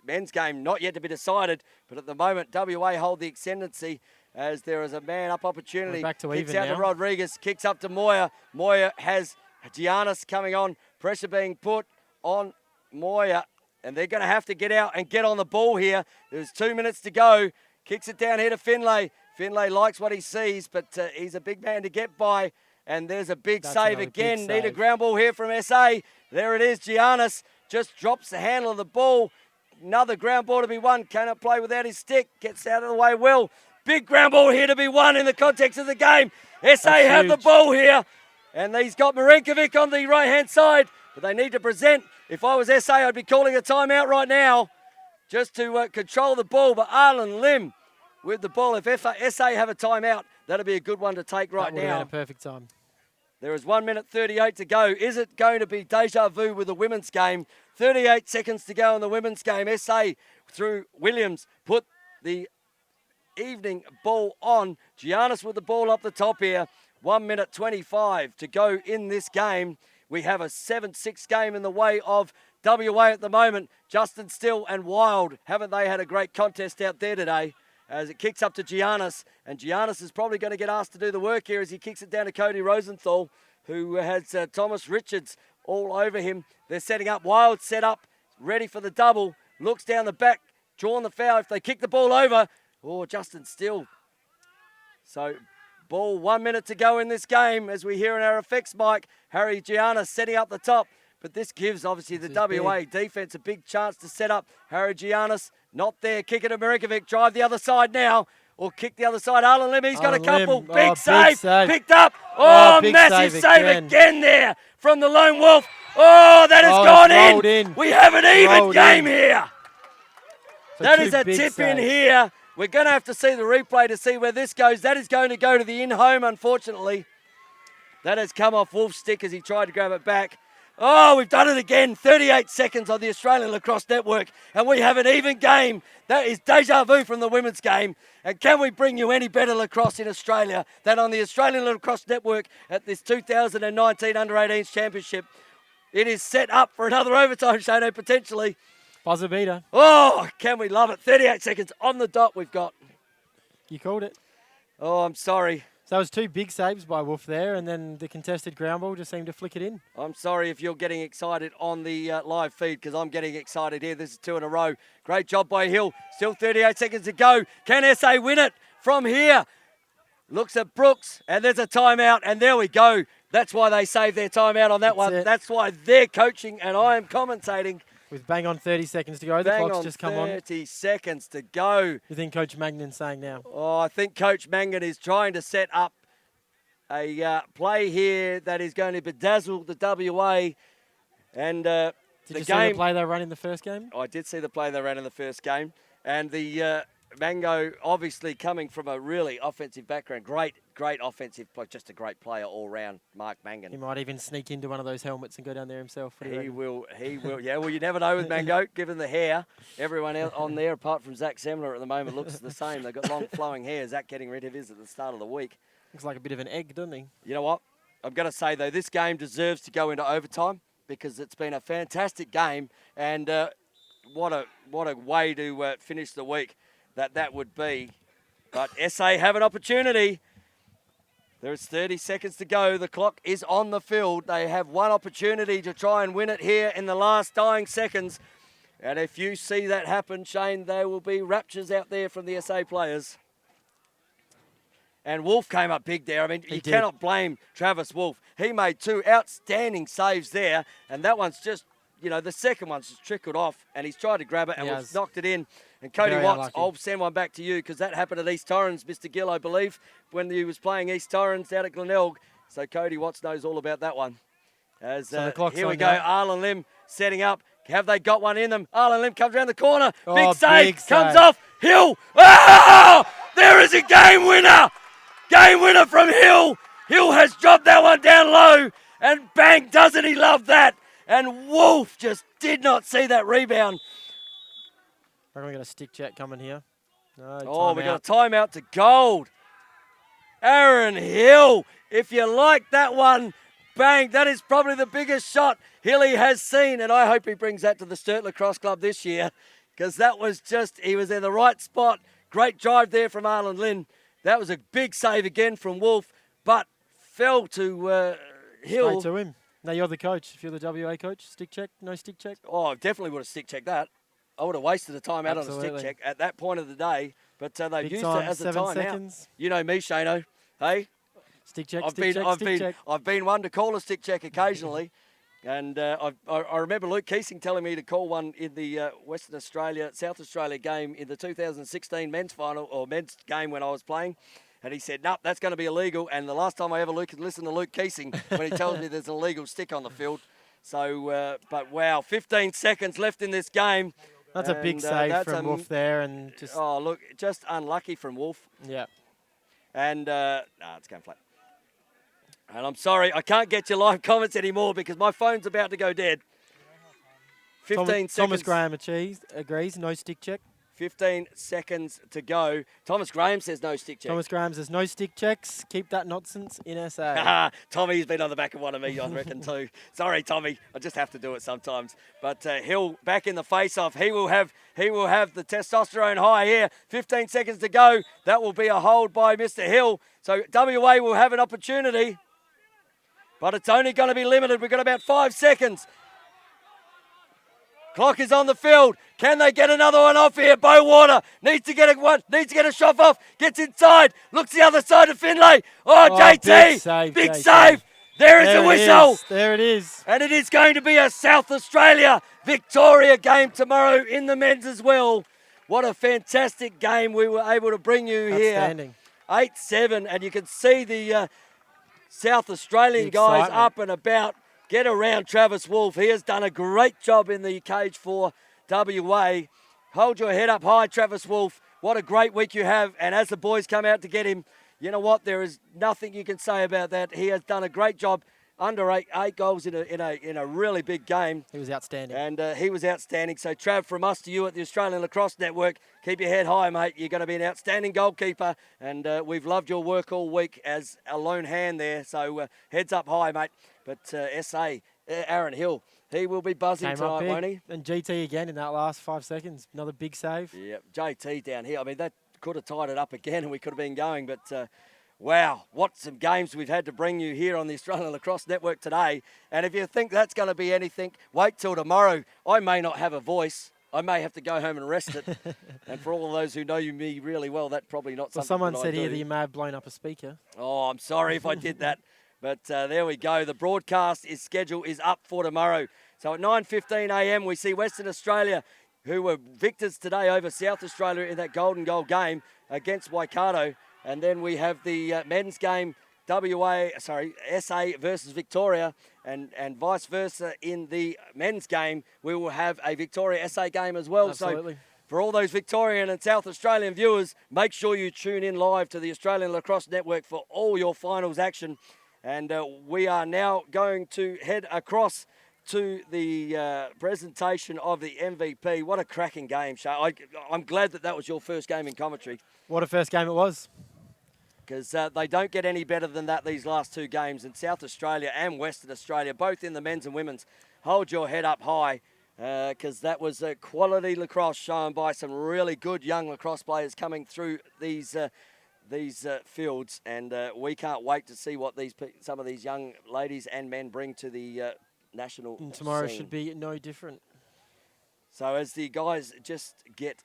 men's game not yet to be decided. But at the moment, WA hold the ascendancy as there is a man-up opportunity. We're back to kicks even out now. to Rodriguez, kicks up to Moyer. Moyer has Giannis coming on. Pressure being put on Moyer. And they're going to have to get out and get on the ball here. There's 2 minutes to go. Kicks it down here to Finlay. Finlay likes what he sees, but he's a big man to get by. And there's a big save again. Big Need a save. ground ball here from SA. There it is. Giannis just drops the handle of the ball. Another ground ball to be won. Cannot play without his stick. Gets out of the way well. Big ground ball here to be won in the context of the game. SA have the ball here. And he's got Marinkovic on the right-hand side. But they need to present. If I was SA, I'd be calling a timeout right now just to control the ball. But Arlen Lim with the ball. If SA have a timeout, that'll be a good one to take right That would have now. been a perfect time. There is 1 minute 38 to go. Is it going to be deja vu with the women's game? 38 seconds to go in the women's game. SA through Williams put the evening ball on. Giannis with the ball up the top here. 1 minute 25 to go in this game. We have a 7-6 game in the way of WA at the moment. Justin Still and Wild, haven't they had a great contest out there today? As it kicks up to Giannis, and Giannis is probably going to get asked to do the work here as he kicks it down to Cody Rosenthal, who has Thomas Richards all over him. They're setting up. Wild set up, ready for the double. Looks down the back, drawing the foul. If they kick the ball over, Justin Still. So ball 1 minute to go in this game as we hear in our effects mic. Harry Giannis setting up the top. But this gives, obviously, the WA defence a big chance to set up. Harry Giannis not there. Kick it to Marinkovic. Drive the other side now. Or kick the other side. Arlen Lim, he's got a couple. Big save. Picked up. Massive save again there from the Lone Wolf. That has gone in. We have an even game here. That is a tip in here. We're going to have to see the replay to see where this goes. That is going to go to the in-home, unfortunately. That has come off Wolf's stick as he tried to grab it back. We've done it again. 38 seconds on the Australian Lacrosse Network, and we have an even game. That is deja vu from the women's game. And can we bring you any better lacrosse in Australia than on the Australian Lacrosse Network at this 2019 Under-18s Championship? It is set up for another overtime, Shano, potentially. Buzzer beater. Can we love it. 38 seconds on the dot we've got. You called it. I'm sorry. So it was two big saves by Wolf there, and then the contested ground ball just seemed to flick it in. I'm sorry if you're getting excited on the live feed, because I'm getting excited here. This is 2 in a row. Great job by Hill. Still 38 seconds to go. Can SA win it from here? Looks at Brooks, and there's a timeout, and there we go. That's why they saved their timeout on that one. That's why they're coaching, and I am commentating. With bang on 30 seconds to go. The clock's just come on. 30 seconds to go. You think Coach Magnan's saying now? I think Coach Mangan is trying to set up a play here that is going to bedazzle the WA. And Did you see the play they ran in the first game? I did see the play they ran in the first game. And the Mango obviously coming from a really offensive background. Great offensive play. Just a great player all round, Mark Mangan. He might even sneak into one of those helmets and go down there himself. He will. Yeah, well, you never know with Mango, given the hair. Everyone else on there, apart from Zach Semler at the moment, looks the same. They've got long flowing hair. Zach getting rid of his at the start of the week. Looks like a bit of an egg, doesn't he? You know what? I'm going to say, though, this game deserves to go into overtime because it's been a fantastic game. And what a way to finish the week that would be. But SA have an opportunity. There's 30 seconds to go. The clock is on the field. They have one opportunity to try and win it here in the last dying seconds. And if you see that happen, Shane, there will be raptures out there from the SA players. And Wolf came up big there. I mean, He you did. cannot blame Travis Wolf. He made 2 outstanding saves there, and that one's just, the second one's just trickled off, and he's tried to grab it, and we've knocked it in. And Cody Very Watts, unlucky. I'll send one back to you because that happened at East Torrens, Mr. Gill, I believe, when he was playing East Torrens out at Glenelg. So Cody Watts knows all about that one. As So the clock's here we on go, now. Arlen Lim setting up. Have they got one in them? Arlen Lim comes around the corner. Oh, big save. big Comes save. off. Hill. Oh! There is a game winner. Game winner from Hill. Hill has dropped that one down low. And bang, doesn't he love that? And Wolf just did not see that rebound. I reckon we got a stick check coming here. No, Oh, we got timeout. a timeout to gold. Aaron Hill, if you like that one, bang, that is probably the biggest shot Hilly has seen, and I hope he brings that to the Sturt Lacrosse Club this year, because that was just, he was in the right spot. Great drive there from Arlen Lynn. That was a big save again from Wolf, but fell to Hill. Straight to him. No, you're the coach. If you're the WA coach, stick check, no stick check. Oh, I definitely would have stick checked that. I would have wasted the time out on a stick Absolutely. check at that point of the day, but they've Big used time, it as a 7 timeout. seconds. You know me, Shano. Hey? Stick check, I've stick check, stick check. been one to call a stick check occasionally, and I remember Luke Keesing telling me to call one in the Western Australia, South Australia game in the 2016 men's final or men's game when I was playing, and he said, "Nope, that's going to be illegal." And the last time I ever listened to Luke Keesing when he tells me there's an illegal stick on the field. So, but wow, 15 seconds left in this game. That's a big save from Wolf there, and just Oh, look, just unlucky from Wolf. yeah. And it's going flat. And I'm sorry, I can't get your live comments anymore because my phone's about to go dead. 15 seconds. Thomas Graham agrees, no stick check. 15 seconds to go. Thomas Graham says no stick check. Thomas Graham says no stick checks. Keep that nonsense in SA. Tommy's been on the back of one of me, I reckon, too. Sorry, Tommy. I just have to do it sometimes. But Hill back in the face-off. He will have the testosterone high here. 15 seconds to go. That will be a hold by Mr. Hill. So WA will have an opportunity. But it's only going to be limited. We've got about 5 seconds. Clock is on the field. Can they get another one off here? Bowater needs to get a shot off. Gets inside. Looks the other side of Finlay. Oh, JT. Big save. There is a whistle. There it is. And it is going to be a South Australia Victoria game tomorrow in the men's as well. What a fantastic game we were able to bring you here. Outstanding. 8-7. And you can see the South Australian guys up and about. Get around Travis Wolf. He has done a great job in the cage for WA. Hold your head up high, Travis Wolf. What a great week you have. And as the boys come out to get him, you know what? There is nothing you can say about that. He has done a great job. Under eight goals in a really big game. He was outstanding. And he was outstanding. So, Trav, from us to you at the Australian Lacrosse Network, keep your head high, mate. You're going to be an outstanding goalkeeper. And we've loved your work all week as a lone hand there. So, heads up high, mate. But SA, Aaron Hill, he will be buzzing tonight, won't he? And GT again in that last 5 seconds. Another big save. Yeah, JT down here. I mean, that could have tied it up again and we could have been going. But, wow, what some games we've had to bring you here on the Australian Lacrosse Network today. And if you think that's going to be anything, wait till tomorrow. I may not have a voice. I may have to go home and rest it. And for all of those who know me really well, that's probably not something someone that said I here do. that you may have blown up a speaker. Oh, I'm sorry if I did that. But there we go. The broadcast schedule is up for tomorrow. So at 9:15 a.m. we see Western Australia, who were victors today over South Australia in that golden goal game against Waikato. And then we have the men's game, SA versus Victoria, and vice versa in the men's game. We will have a Victoria SA game as well. Absolutely. So for all those Victorian and South Australian viewers, make sure you tune in live to the Australian Lacrosse Network for all your finals action. And we are now going to head across to the presentation of the MVP. What a cracking game, Shay. I'm glad that was your first game in commentary. What a first game it was. Because they don't get any better than that these last two games. And South Australia and Western Australia, both in the men's and women's, hold your head up high. Because that was a quality lacrosse shown by some really good young lacrosse players coming through these fields, and we can't wait to see what some of these young ladies and men bring to the national And tomorrow scene. should be no different. So as the guys just get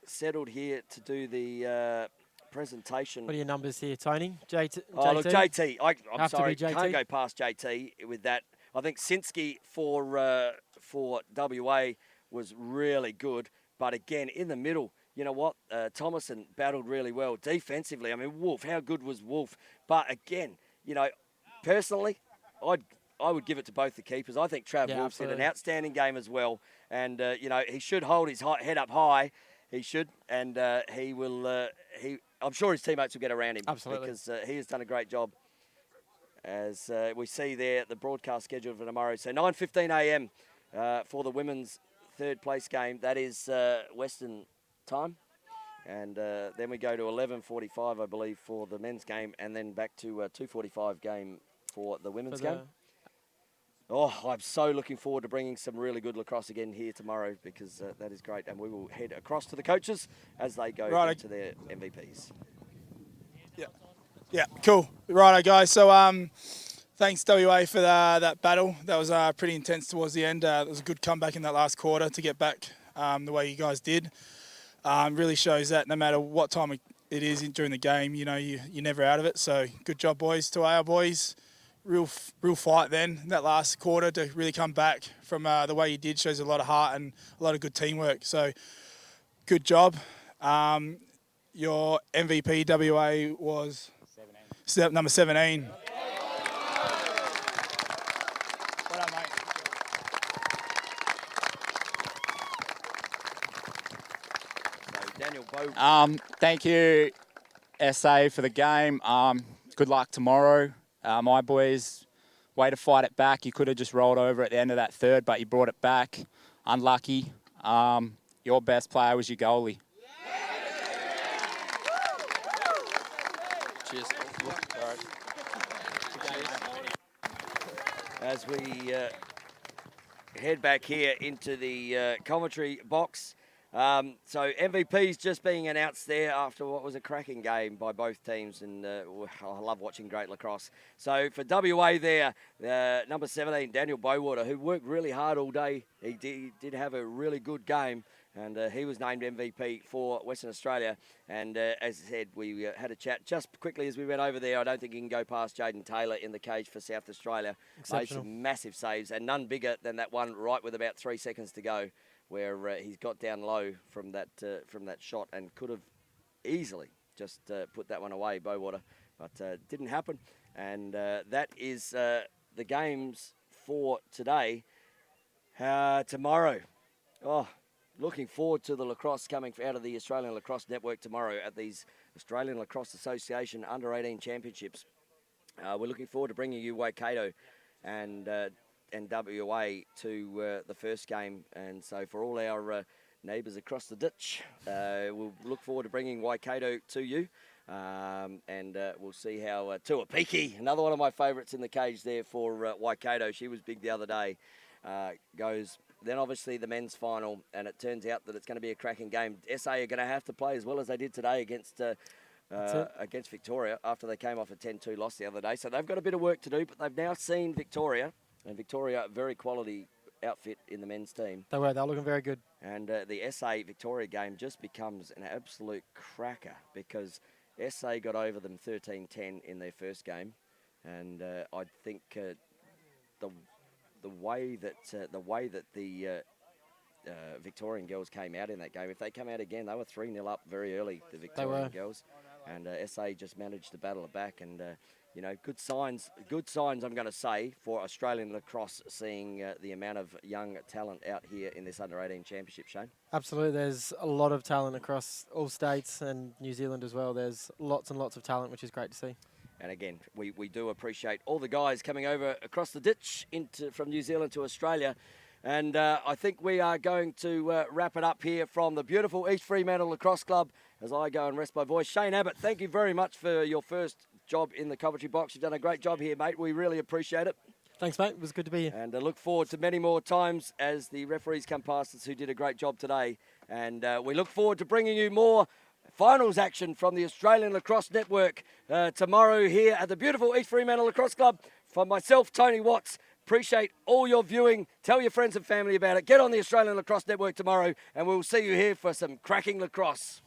settled here to do the presentation. What are your numbers here, Tony? JT? Oh, look, JT. I'm Have to sorry, be JT. can't go past JT with that. I think Sinski for WA was really good. But again, in the middle, you know what? Thomason battled really well defensively. I mean, Wolf, how good was Wolf? But again, you know, personally, I would give it to both the keepers. I think Trav Wolf did an outstanding game as well. And, you know, he should hold his head up high. He should. And he will, I'm sure his teammates will get around him. Absolutely. Because he has done a great job. As we see there, the broadcast schedule for tomorrow. So 9:15 a.m. For the women's third place game. That is Western time. And then we go to 11:45, I believe, for the men's game. And then back to 2:45 game for the women's game. Oh, I'm so looking forward to bringing some really good lacrosse again here tomorrow because that is great. And we will head across to the coaches as they go into their MVPs. Yeah, cool. Righto, guys. So thanks, WA, for that battle. That was pretty intense towards the end. It was a good comeback in that last quarter to get back the way you guys did. Really shows that no matter what time it is during the game, you know, you're never out of it. So good job, boys, to our boys. Real fight then, that last quarter to really come back from the way you did shows a lot of heart and a lot of good teamwork. So good job. Your MVP, WA, was number 17. Well done, mate. So Daniel Bow. Thank you, SA, for the game. Good luck tomorrow. My boys, way to fight it back. You could have just rolled over at the end of that third, but you brought it back. Unlucky. Your best player was your goalie. Cheers. As we head back here into the commentary box. So MVP's just being announced there after what was a cracking game by both teams, and I love watching great lacrosse. So for WA there, number 17, Daniel Bowater, who worked really hard all day. He did have a really good game, and he was named MVP for Western Australia. And as I said, we had a chat just quickly as we went over there. I don't think you can go past Jaden Taylor in the cage for South Australia. Made some massive saves, and none bigger than that one right with about 3 seconds to go, where he's got down low from that shot and could have easily just put that one away, Bowater, but didn't happen. And that is the games for today. Tomorrow, looking forward to the lacrosse coming out of the Australian Lacrosse Network tomorrow at these Australian Lacrosse Association Under-18 Championships. We're looking forward to bringing you Waikato and WA to the first game, and so for all our neighbours across the ditch, we'll look forward to bringing Waikato to you, and we'll see how Tuapiki, another one of my favourites in the cage there for Waikato, she was big the other day, goes. Then obviously the men's final, and it turns out that it's going to be a cracking game. SA are going to have to play as well as they did today against Victoria after they came off a 10-2 loss the other day, so they've got a bit of work to do, but they've now seen Victoria. And Victoria, very quality outfit in the men's team. They were. They're looking very good. And the SA Victoria game just becomes an absolute cracker because SA got over them 13-10 in their first game, and I think the way that the Victorian girls came out in that game, if they come out again, they were 3-0 up very early. The Victorian girls, and SA just managed to battle it back and. You know, good signs, I'm going to say, for Australian lacrosse, seeing the amount of young talent out here in this Under-18 Championship, Shane. Absolutely. There's a lot of talent across all states and New Zealand as well. There's lots and lots of talent, which is great to see. And again, we do appreciate all the guys coming over across the ditch from New Zealand to Australia. And I think we are going to wrap it up here from the beautiful East Fremantle Lacrosse Club as I go and rest my voice. Shane Abbott, thank you very much for your first job in the commentary box. You've done a great job here, mate. We really appreciate it. Thanks, mate. It was good to be here. And I look forward to many more times as the referees come past us who did a great job today. And we look forward to bringing you more finals action from the Australian Lacrosse Network tomorrow here at the beautiful East Fremantle Lacrosse Club. From myself, Tony Watts, appreciate all your viewing. Tell your friends and family about it. Get on the Australian Lacrosse Network tomorrow, and we'll see you here for some cracking lacrosse.